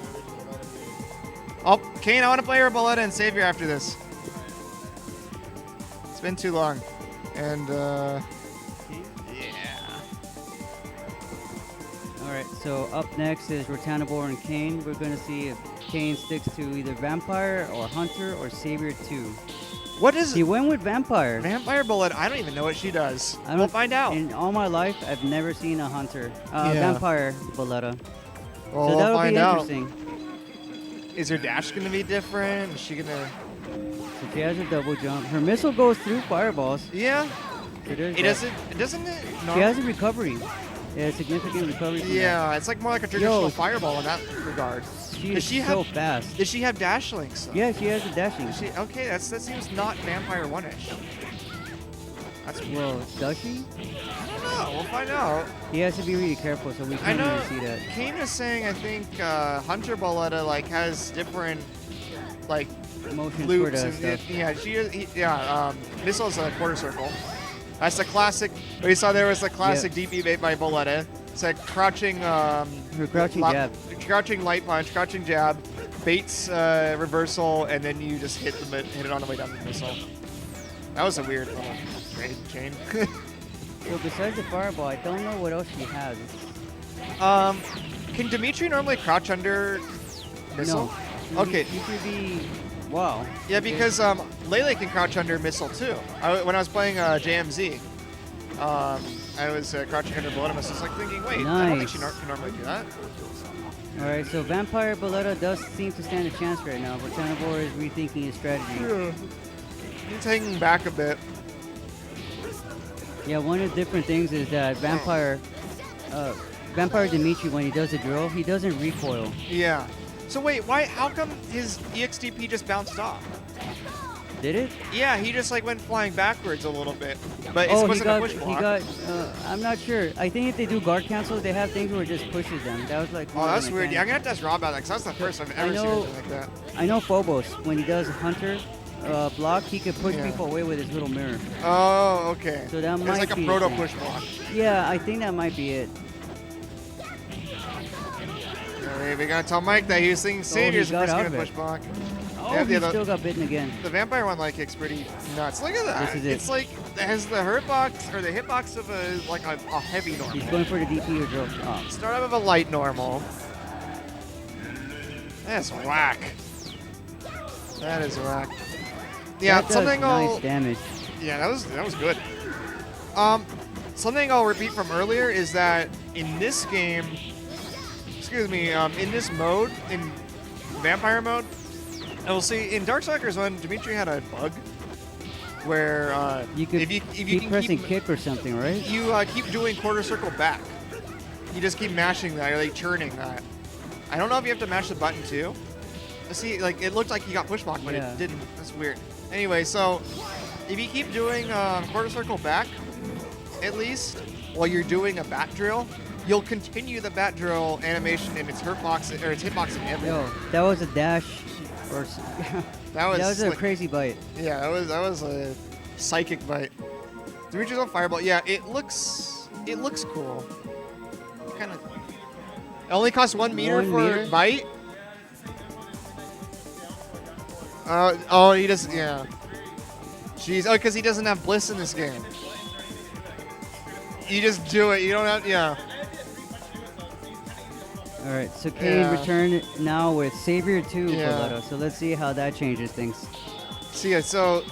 Kain, I want to play H-Bulleta and Savior after this. It's been too long. And, yeah. All right, so up next is Rotanibor and Kain. We're going to see if Kain sticks to either Vampire or Hunter or Savior 2. What is He went with Vampire. Vampire Bullet? I don't even know what she does. I don't- We'll find out. In all my life, I've never seen a Hunter. Yeah. Vampire Bulleta. Well, So we'll that'll find be out. interesting. Is her dash going to be different? Is she going to... So she has a double jump. Her missile goes through fireballs. Yeah. So there's It that. doesn't it? No. She has a recovery. Yeah, significant recovery. From Yeah, it's like more like a traditional Yo. fireball in that regard. that. She Does is she so have- fast. Does she have dash links? Though? Yeah, she has a dashing. Does she, okay, that seems not Vampire 1-ish. That's Well, does she? I don't know. We'll find out. He has to be really careful, so we I can't know. really see that. Kain is saying I think Hunter Bulleta like has different like Motions for loops that and stuff. Missile's a quarter circle. That's the classic. We saw there was the classic DP bait by Bulleta. It's like crouching. Her crouching jab. Crouching light punch, crouching jab, baits reversal, and then you just hit it on the way down the missile. That was a weird little trade chain. So besides the fireball, I don't know what else she has. Can Dimitri normally crouch under missile? No. Okay. You should be. Wow. Yeah, Okay. because Lele can crouch under missile too. When I was playing JMZ, I was crouching under Bulleta missiles, like thinking, wait, I don't think she Nice. can normally do that. All right, so Vampire Bulleta does seem to stand a chance right now. Rotanibor is rethinking his strategy. He's hanging back a bit. Yeah, one of the different things is that Vampire Dimitri, when he does a drill, he doesn't recoil. Yeah. So wait, why? How come his EXDP just bounced off? Did it? Yeah, he just like went flying backwards a little bit, but it Oh, he wasn't got, a push he block. got, I'm not sure. I think if they do guard cancel, they have things where it just pushes them. That was like. Oh, one of that's the weird. Yeah, I'm mechanics. gonna have to ask Rob about that, because that's the first I've ever seen know- anything like that. I know Phobos, when he does Hunter block, he can push Yeah. people away with his little mirror. Oh, okay. So that It's might like a be proto thing. push block. Yeah, I think that might be it. Yeah, we gotta tell Mike that he was thinking Savior's the got first out game of to it. push block. Oh, Yeah, he the- still got bitten again. The vampire one like kicks pretty nuts. Look at that. This is it. It's like it has the hurt box or the hitbox of a heavy He's normal. going for the DP or drill. Oh. Start out with a light normal. That's whack. That is whack. Yeah, That does something I'll nice damage. yeah, that was good. Something I'll repeat from earlier is that in this game, excuse me, in this mode, in vampire mode, and we'll see in Darkstalkers 1, Dimitri had a bug where You could if you keep can pressing keep, kick or something, right? you keep doing quarter circle back. You just keep mashing that, or like churning that. I don't know if you have to mash the button too. See, like it looked like you got push block, but Yeah. it didn't. That's weird. Anyway, so if you keep doing quarter circle back, at least while you're doing a bat drill, you'll continue the bat drill animation in its hitbox or its hitbox and everything. Yo, that was a dash. Or That was, that was a like- crazy bite. Yeah, that was a psychic bite. Dimitri's on fireball. Yeah, it looks cool. Kind of. It only costs 1 meter 1 for meter? bite. Oh, he doesn't. Yeah. Jeez. Oh, because he doesn't have bliss in this game. You just do it. You don't have. Yeah. All right, so Kain Yeah. returned now with Savior 2 Yeah. Bulleta. So let's see how that changes things. So yeah, so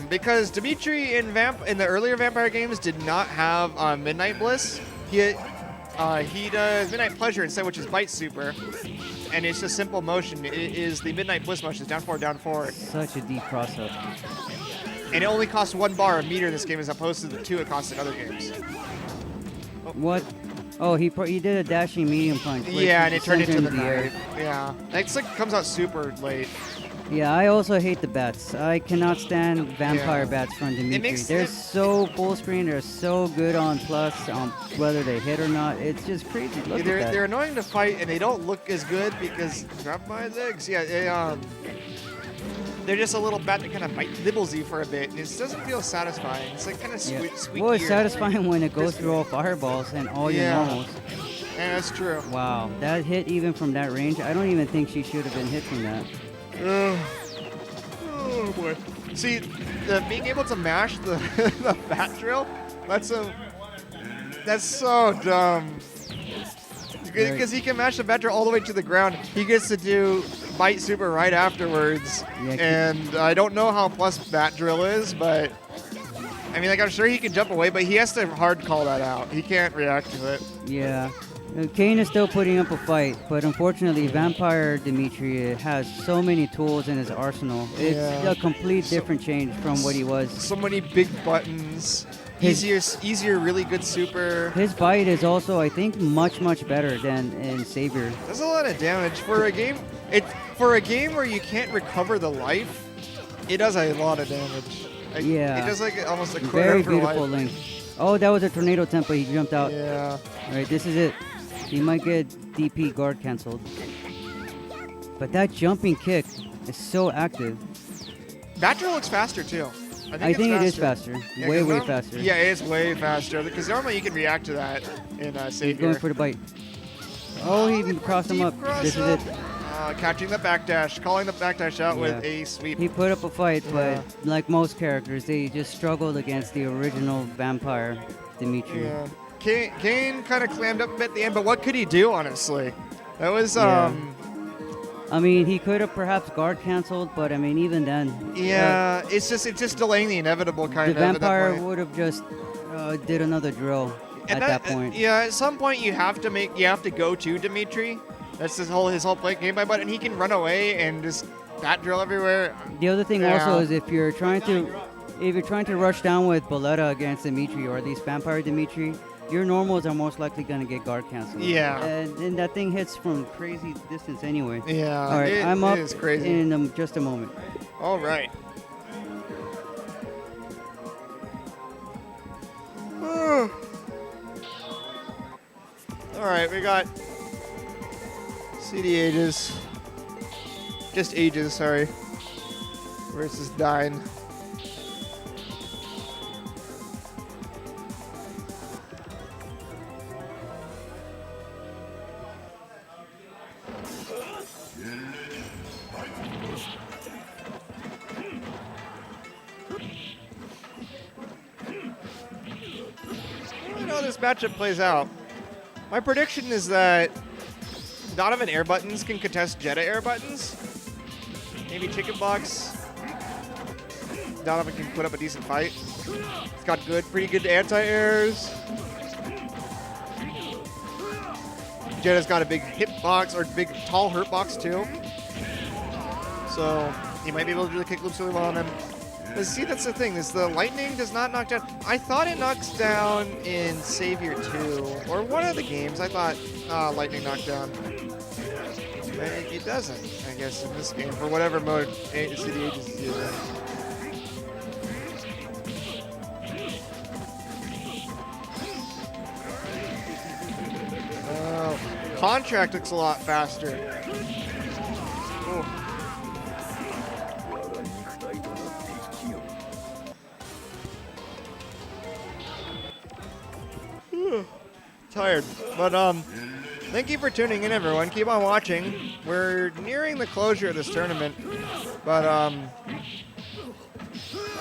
because Dimitri in the earlier Vampire games did not have Midnight Bliss, he does Midnight Pleasure instead, which is Bite Super, and it's just simple motion. It is the Midnight Bliss motion, it's down forward, Such a deep cross up. and it only costs 1 bar a meter in this game as opposed to the 2 it costs in other games. What? Oh, he did a dashing medium punch. where Yeah, and he it turned sends into her the air. knife. Yeah, it's like comes out super late. Yeah, I also hate the bats. I cannot stand vampire Yeah. bats from Dimitri. makes They're it- so full screen. They're so good on plus, on whether they hit or not. It's just crazy. Look at that. They're annoying to fight, and they don't look as good because grab my legs. Yeah, they're just a little bat that kind of nibbles you for a bit, and it doesn't feel satisfying. It's like kind of Yeah. squeaky. Well, it's satisfying when it goes through all fireballs and all your Yeah. normals. Yeah, that's true. Wow, that hit even from that range. I don't even think she should have been hit from that. Oh boy. See, being able to mash the the bat drill, that's so dumb. Because he can match the Bat Drill all the way to the ground. He gets to do Bite Super right afterwards. Yeah, And I don't know how plus Bat Drill is, but I mean, like, I'm sure he can jump away, but he has to hard call that out. He can't react to it. Yeah. Kain is still putting up a fight, but unfortunately, Vampire Dimitri has so many tools in his arsenal. It's Yeah. a complete different change from what he was. So many big buttons. His- Easier, really good super. His bite is also, I think, much better than in Savior. Does a lot of damage for a game. For a game where you can't recover the life, it does a lot of damage. Like, Yeah. It does like almost a Very quarter for beautiful life. link. Oh, that was a tornado tempo. He jumped out. Yeah. All right, this is it. He might get DP guard canceled. But that jumping kick is so active. Bat Drill looks faster too. I think it is faster. Yeah, way 'cause faster. Yeah, it is way faster. Because normally you can react to that in He's Savior. going for the bite. Oh, he crossed him up. Deep cross This is up. it. Catching the backdash, calling the backdash out with Yeah. a sweep. He put up a fight, Yeah. but like most characters, they just struggled against the original Vampire Dimitri. Yeah. Kain kind of clammed up a bit at the end, but what could he do, honestly? That was, Yeah. I mean, he could have perhaps guard canceled, but I mean, even then, yeah, it's just delaying the inevitable kind the of. at that Vampire point. would have just did another drill at that point. Yeah, at some point you have to go to Dimitri. That's his whole game by button, and he can run away and just bat drill everywhere. The other thing Yeah. also is if you're trying to rush down with Bulleta against Dimitri or these Vampire Dimitri, your normals are most likely going to get guard canceled. Yeah. And that thing hits from crazy distance anyway. Yeah. All right, I'm up It is crazy. in just a moment. All right. All right, we got CD Ages. Just Ages, sorry. Versus Dyne. I don't know how this matchup plays out. My prediction is that Donovan air buttons can contest Jedah air buttons. Maybe chicken box. Donovan can put up a decent fight. He's got pretty good anti-airs. Jedah's got a big hip box or big tall hurt box too. So he might be able to do the kick loops really well on him. But see, that's the thing, is the lightning does not knock down. I thought it knocks down in Savior 2, or one of the games. I thought lightning knocked down. But it doesn't, I guess, in this game, for whatever mode CD Ages is using. Oh, Contract looks a lot faster. Oh. Tired, but thank you for tuning in, everyone. Keep on watching. We're nearing the closure of this tournament, but there'll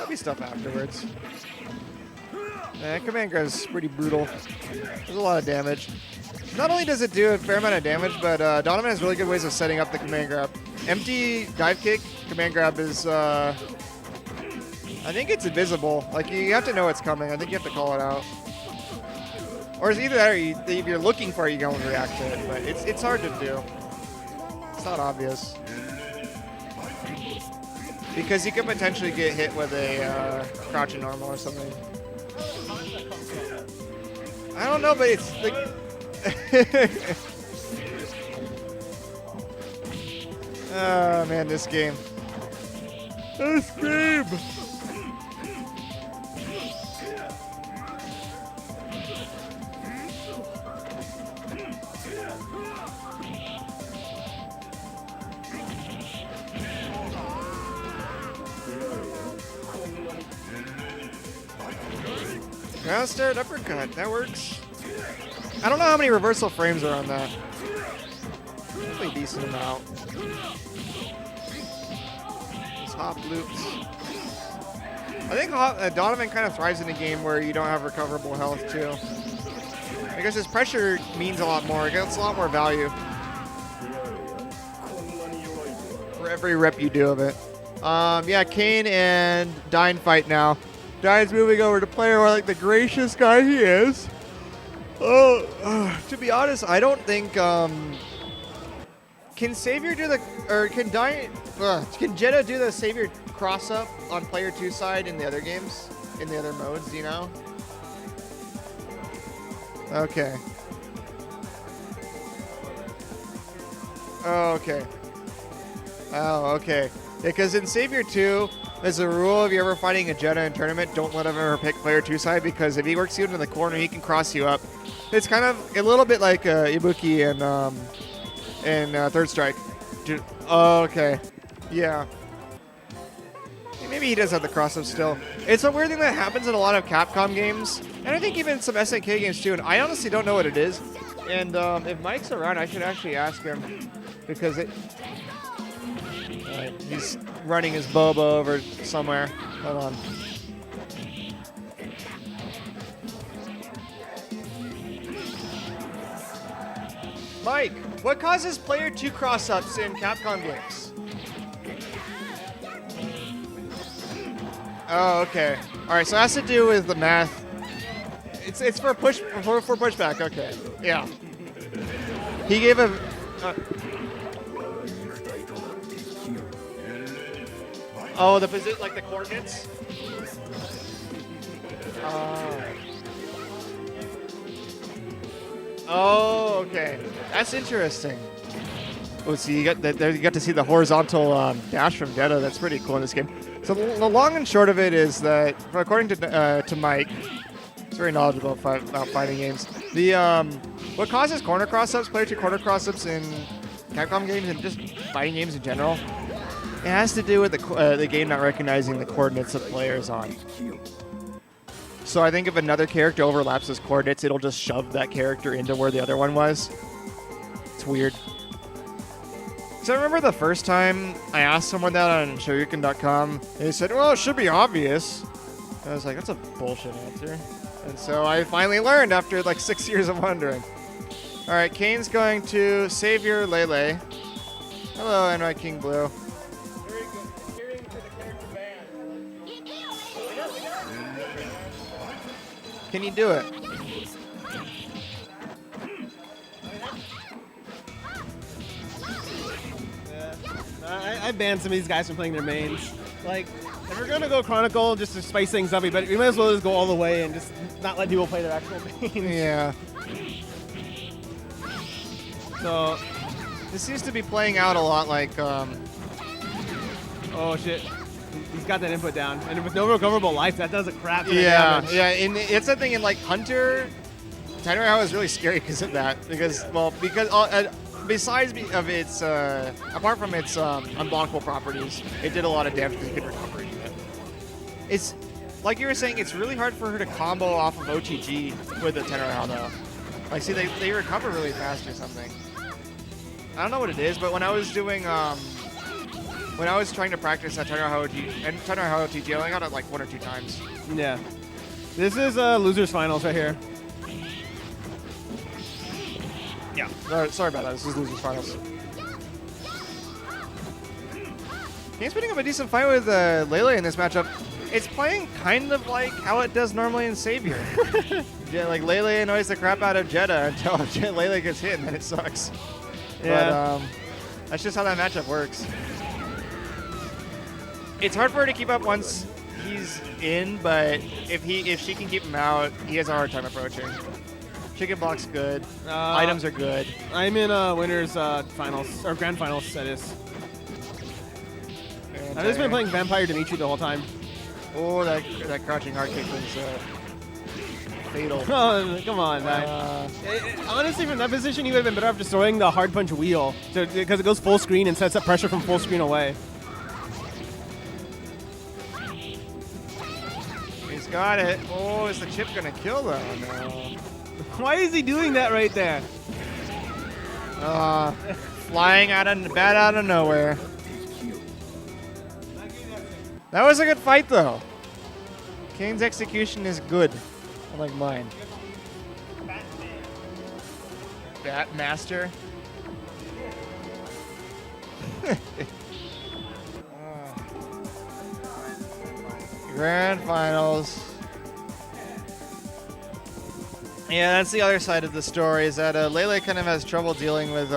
be stuff afterwards. Command Grab's pretty brutal. There's a lot of damage. Not only does it do a fair amount of damage, but Donovan has really good ways of setting up the command grab. Empty dive kick, command grab is, I think it's invisible. Like, you have to know it's coming. I think you have to call it out. Or it's either that or if you're looking for it, you don't react to it. But it's hard to do. It's not obvious. Because you could potentially get hit with a crouching normal or something. I don't know, but it's like... Oh, man, this game. This game! Ground start uppercut, that works. I don't know how many reversal frames are on that. Probably a decent amount. These hop loops. I think Donovan kind of thrives in a game where you don't have recoverable health too. I guess his pressure means a lot more. It gets a lot more value for every rep you do of it. Yeah, Kain and Dyne fight now. Dyne's moving over to player one like the gracious guy he is. To be honest, I don't think can Savior do the can Jedah do the Savior cross up on player 2 side in the other games, in the other modes? Do you know? Okay. Oh, okay. Oh, okay. Because in Savior 2, there's a rule if you're ever fighting a Jedah in tournament, don't let him ever pick player 2 side, because if he works you into the corner, he can cross you up. It's kind of a little bit like Ibuki and Third Strike. Oh, okay. Yeah. Maybe he does have the cross up still. It's a weird thing that happens in a lot of Capcom games, and I think even some SNK games too, and I honestly don't know what it is. And if Mike's around, I should actually ask him, because it... he's running his boba over somewhere. Hold on. Mike, what causes player 2 cross-ups in Capcom games? Oh, okay. All right, so it has to do with the math. It's for pushback. Okay. Yeah. He gave a. Oh, the position, like the coordinates. Oh, okay. That's interesting. Oh, so you got to see the horizontal dash from Jedah. That's pretty cool in this game. So the long and short of it is that, according to Mike, he's very knowledgeable about fighting games. The what causes corner cross-ups, player 2 corner cross-ups in Capcom games and just fighting games in general, it has to do with the game not recognizing the coordinates of players on. So I think if another character overlaps his coordinates, it'll just shove that character into where the other one was. It's weird. So I remember the first time I asked someone that on Shoryuken.com, and they said, well, it should be obvious. And I was like, that's a bullshit answer. And so I finally learned after like 6 years of wondering. All right, Kain's going to H-Lei-Lei. Hello, NY King Blue. Can you do it? I banned some of these guys from playing their mains. Like, if we're gonna go Chronicle just to spice things up, we might as well just go all the way and just not let people play their actual mains. Yeah. So, this seems to be playing out a lot like, oh shit. He's got that input down. And with no recoverable life, that does a crap ton of damage. Yeah, it's the thing in like Hunter, Tyler is really scary because of that. Because besides of its, apart from its unblockable properties, it did a lot of damage because you could recover it. It's, like you were saying, it's really hard for her to combo off of OTG with a Tenrai though. Like, see, they recover really fast or something. I don't know what it is, but when I was doing, when I was trying to practice at Tenrai OTG, I only got it like 1 or 2 times. Yeah. This is losers finals right here. Yeah. Sorry about that. This is losers finals. Kain's putting up a decent fight with Lei-Lei in this matchup. It's playing kind of like how it does normally in Savior. Yeah, like Lei-Lei annoys the crap out of Jedah until Lei-Lei gets hit, and then it sucks. Yeah. But that's just how that matchup works. It's hard for her to keep up once he's in, but if she can keep him out, he has a hard time approaching. Chicken block's good. Items are good. I'm in winners finals, or grand finals, that is. I've just been playing V-Demitri the whole time. Oh, that crouching hard kick was fatal. Oh, come on, man. Honestly, from that position, he would have been better off destroying the hard punch wheel, because it goes full screen and sets up pressure from full screen away. He's got it. Oh, is the chip gonna kill though? No. Why is he doing that right there? Flying out of nowhere. That was a good fight though. Kain's execution is good, unlike mine. master. Grand finals. Yeah, that's the other side of the story, is that Lei-Lei kind of has trouble dealing with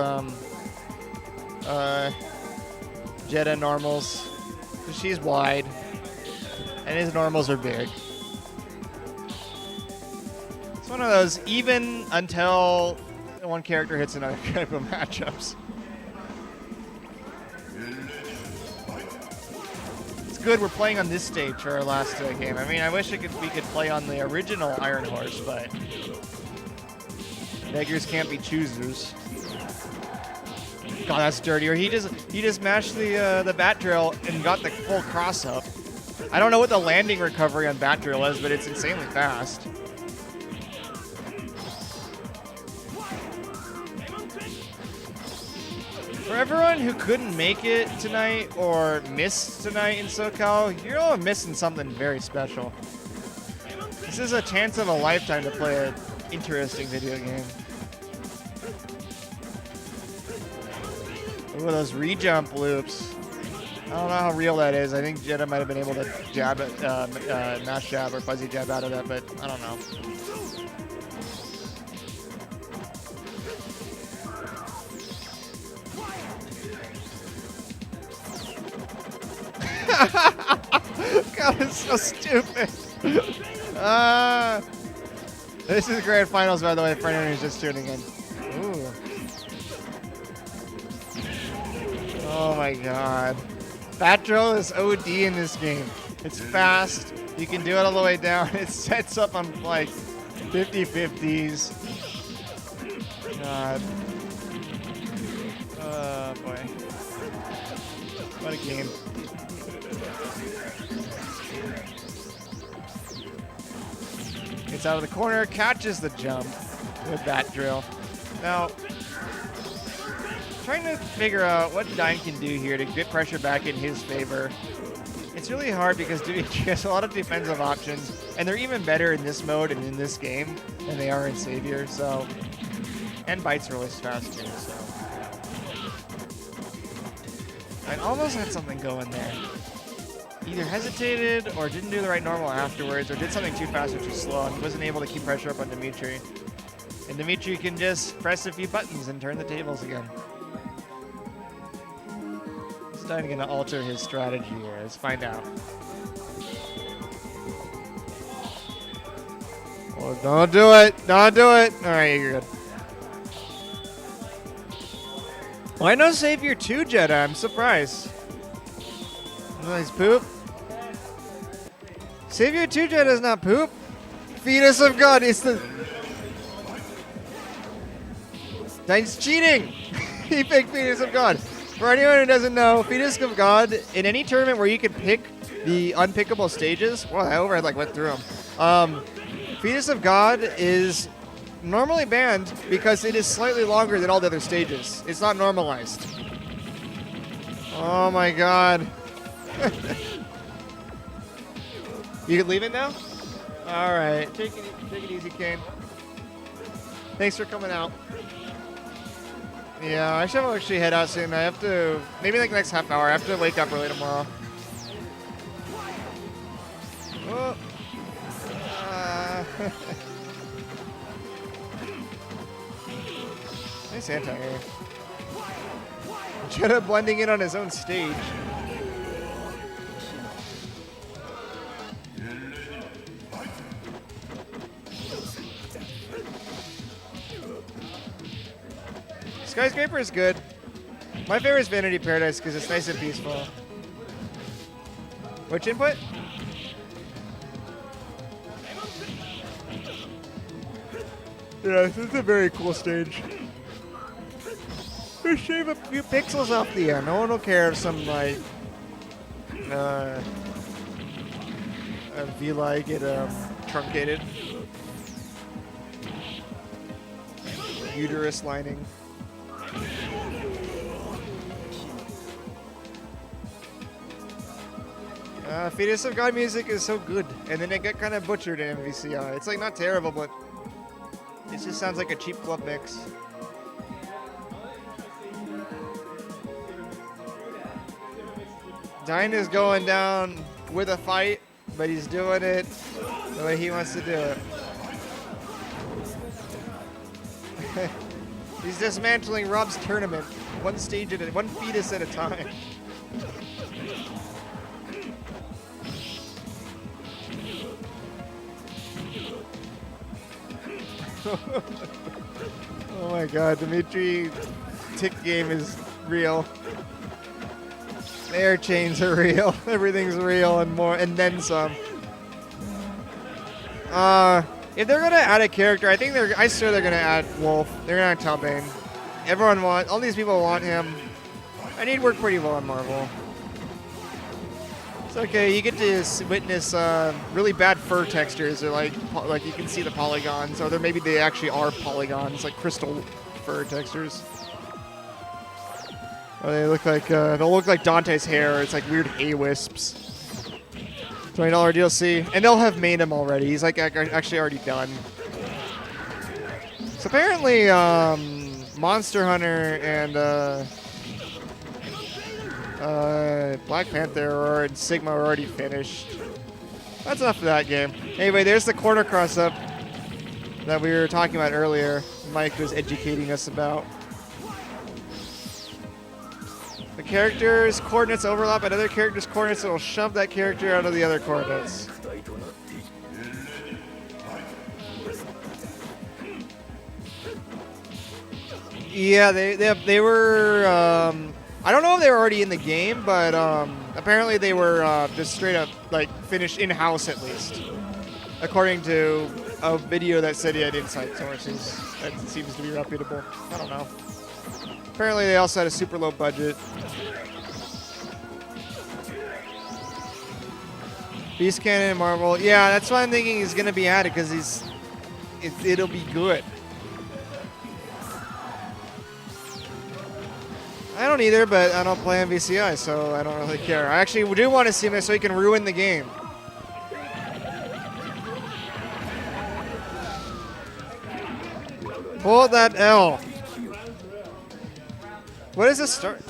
Jedah normals. 'Cause she's wide, and his normals are big. It's one of those even until one character hits another type of matchups. It's good we're playing on this stage for our last game. I mean, I wish we could play on the original Iron Horse, but beggars can't be choosers. God, that's dirty. Or he just mashed the bat drill and got the full cross up. I don't know what the landing recovery on bat drill is, but it's insanely fast. For everyone who couldn't make it tonight or missed tonight in SoCal, you're all missing something very special. This is a chance of a lifetime to play an interesting video game. Ooh, those re-jump loops. I don't know how real that is. I think Jedah might have been able to jab it, mash jab or fuzzy jab out of that, but I don't know. God, it's so stupid. This is grand finals, by the way, for anyone who's just tuning in. Ooh. Oh my god. Bat drill is OD in this game. It's fast. You can do it all the way down. It sets up on like 50-50s. God. Oh boy. What a game. Gets out of the corner, catches the jump with that drill. Now, trying to figure out what Dyne can do here to get pressure back in his favor. It's really hard because Demitri has a lot of defensive options, and they're even better in this mode and in this game than they are in Savior, so. And Bite's really fast too, so. I almost had something going there. Either hesitated or didn't do the right normal afterwards, or did something too fast which was slow and wasn't able to keep pressure up on Demitri. And Demitri can just press a few buttons and turn the tables again. Is Dyne going to alter his strategy here? Let's find out. Oh, don't do it. Don't do it. All right, you're good. Why no Savior 2 Jedah? I'm surprised. Nice poop. Savior 2 Jedah is not poop. Fetus of God is the... Dyne's cheating. He picked Fetus of God. For anyone who doesn't know, Fetus of God, in any tournament where you can pick the unpickable stages, well, I overhead like went through them. Fetus of God is normally banned because it is slightly longer than all the other stages. It's not normalized. Oh my god. You can leave it now? Alright. Take it easy, Kain. Thanks for coming out. Yeah, I should actually head out soon. I have to, maybe like the next half hour. I have to wake up early tomorrow. Oh. Nice anti-air. Jedah blending in on his own stage. Skyscraper is good. My favorite is Vanity Paradise because it's nice and peaceful. Which input? Yeah, this is a very cool stage. Just shave a few pixels off the end. No one will care if some like V-Lei get truncated. Uterus lining. Fetus of God music is so good, and then it got kind of butchered in MVCI. It's like not terrible, but it just sounds like a cheap club mix. Dyne is going down with a fight, but he's doing it the way he wants to do it. He's dismantling Rob's tournament, one stage at a, one fetus at a time. Oh my God, Dimitri tick game is real. Air chains are real. Everything's real and more, and then some. If they're gonna add a character, I swear they're gonna add Wolf. They're gonna add Talbane. All these people want him. And he'd work pretty well on Marvel. It's okay. You get to witness really bad fur textures. They're like you can see the polygons, or maybe they actually are polygons, like crystal fur textures. Or they look like they'll look like Dante's hair. It's like weird hay wisps. $20 DLC, and they'll have made him already. He's like actually already done. So apparently, Monster Hunter and Black Panther and Sigma are already finished. That's enough of that game. Anyway, there's the corner cross-up that we were talking about earlier. Mike was educating us about. The character's coordinates overlap at other characters' coordinates, so it'll shove that character out of the other coordinates. Yeah, they were. I don't know if they were already in the game, but apparently they were just straight up like finished in house at least, according to a video that said he had inside sources. That seems to be reputable. I don't know. Apparently they also had a super low budget. Beast Cannon and Marvel. Yeah, that's why I'm thinking he's going to be added, because it'll be good. I don't either, but I don't play on VCI, so I don't really care. I actually do want to see him so he can ruin the game. Pull that L. What is this start?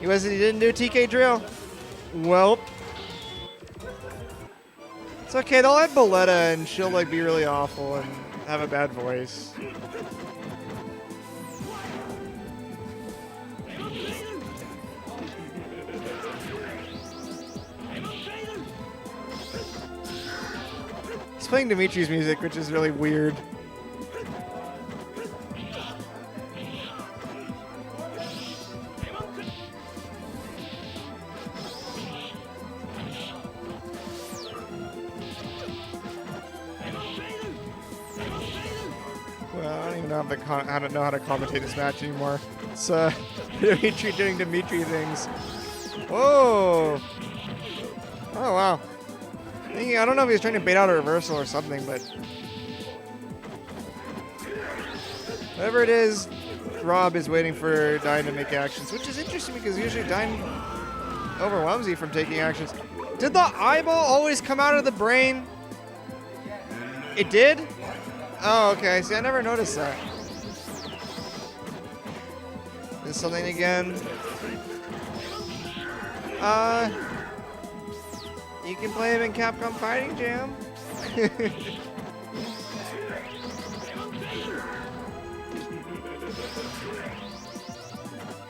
He didn't do TK drill. Well, it's okay. They'll have Bulleta, and she'll like be really awful and have a bad voice. He's playing Dimitri's music, which is really weird. I don't know how to commentate this match anymore. It's Dimitri doing Dimitri things. Whoa! Oh wow! I don't know if he was trying to bait out a reversal or something, but whatever it is, Rob is waiting for Dyne to make actions, which is interesting because usually Dyne overwhelms you from taking actions. Did the eyeball always come out of the brain? It did? Oh, okay. See, I never noticed that. Is something again? You can play him in Capcom Fighting Jam. I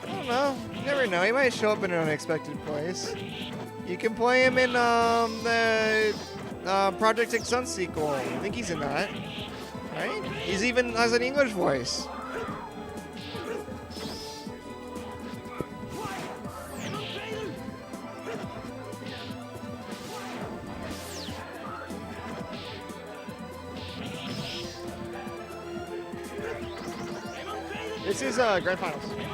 don't know. You never know. He might show up in an unexpected place. You can play him in the Project X Sun sequel. I think he's in that. Right? He's even has an English voice. This is Grand Finals. Yeah.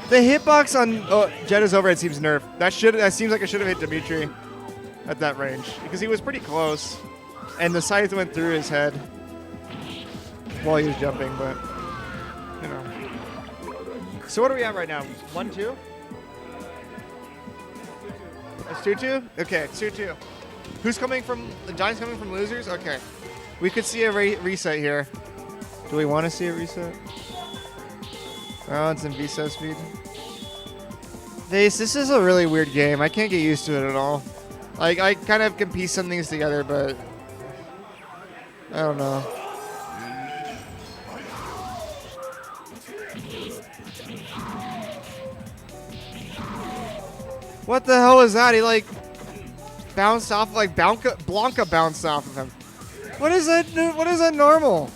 The hitbox on Jeddah's overhead seems nerfed. That seems like it should have hit Dimitri at that range because he was pretty close, and the scythe went through his head while he was jumping. But you know. So what are we at right now? 1-2. It's 2-2? Okay, it's 2-2. Who's coming from... Dyne's coming from losers? Okay. We could see a reset here. Do we want to see a reset? Oh, it's in VSO speed. This is a really weird game. I can't get used to it at all. Like, I kind of can piece some things together, but I don't know. What the hell is that? He like bounced off, like Blanca bounced off of him. What is that? What is that normal?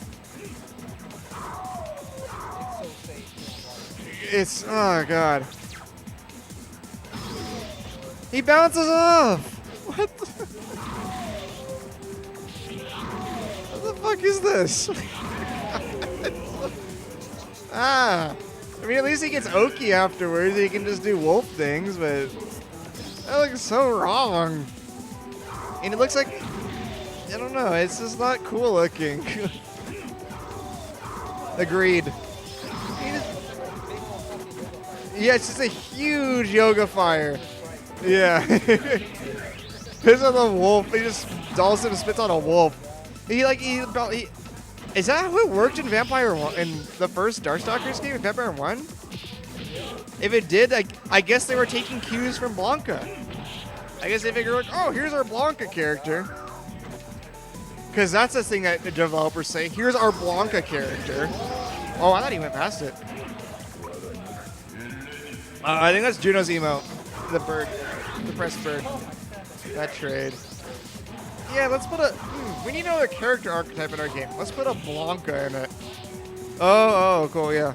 It's, oh god. He bounces off. What the? What the fuck is this? Ah. I mean, at least he gets Oki afterwards. He can just do wolf things, but that looks so wrong. And it looks like, I don't know, it's just not cool looking. Agreed. Yeah, it's just a huge yoga fire. Yeah. This is the wolf. He just dolls and spits on a wolf. He is that how it worked in Vampire 1, in the first Darkstalkers game in Vampire 1? If it did, I guess they were taking cues from Blanca. I guess they figured, like, oh, here's our Blanca character. Because that's the thing that the developers say. Here's our Blanca character. Oh, I thought he went past it. I think that's Juno's emote. The bird. The pressed bird. That trade. Yeah, let's put a... we need another character archetype in our game. Let's put a Blanca in it. Oh, cool, yeah.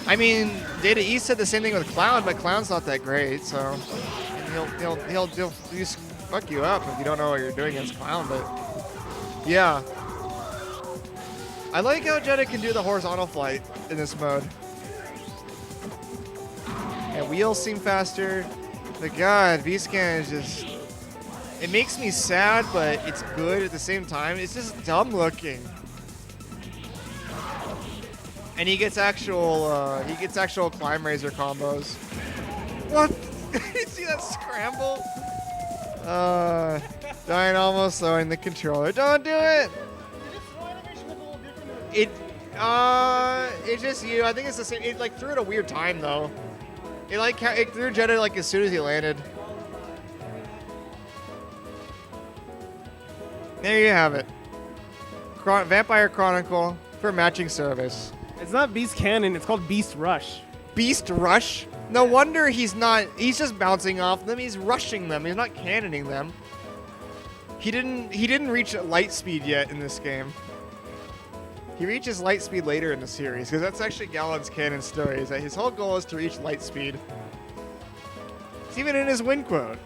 I mean, Data East said the same thing with Clown, but Clown's not that great, so... He'll just fuck you up if you don't know what you're doing against Clown, but... Yeah. I like how Jedah can do the horizontal flight in this mode. And wheels seem faster. But god, V-Scan is just... It makes me sad, but it's good at the same time. It's just dumb looking. And he gets actual climb razor combos. What? You see that scramble? Dyne almost throwing the controller. Don't do it! It's just you. I think it's the same. It like threw at a weird time though. It threw Jedah like as soon as he landed. There you have it. Vampire Chronicle for matching service. It's not Beast Cannon, it's called Beast Rush. Beast Rush? No wonder he's just bouncing off them, he's rushing them, he's not cannoning them. He didn't reach light speed yet in this game. He reaches light speed later in the series, because that's actually Gallon's canon story, is that his whole goal is to reach light speed. It's even in his win quote.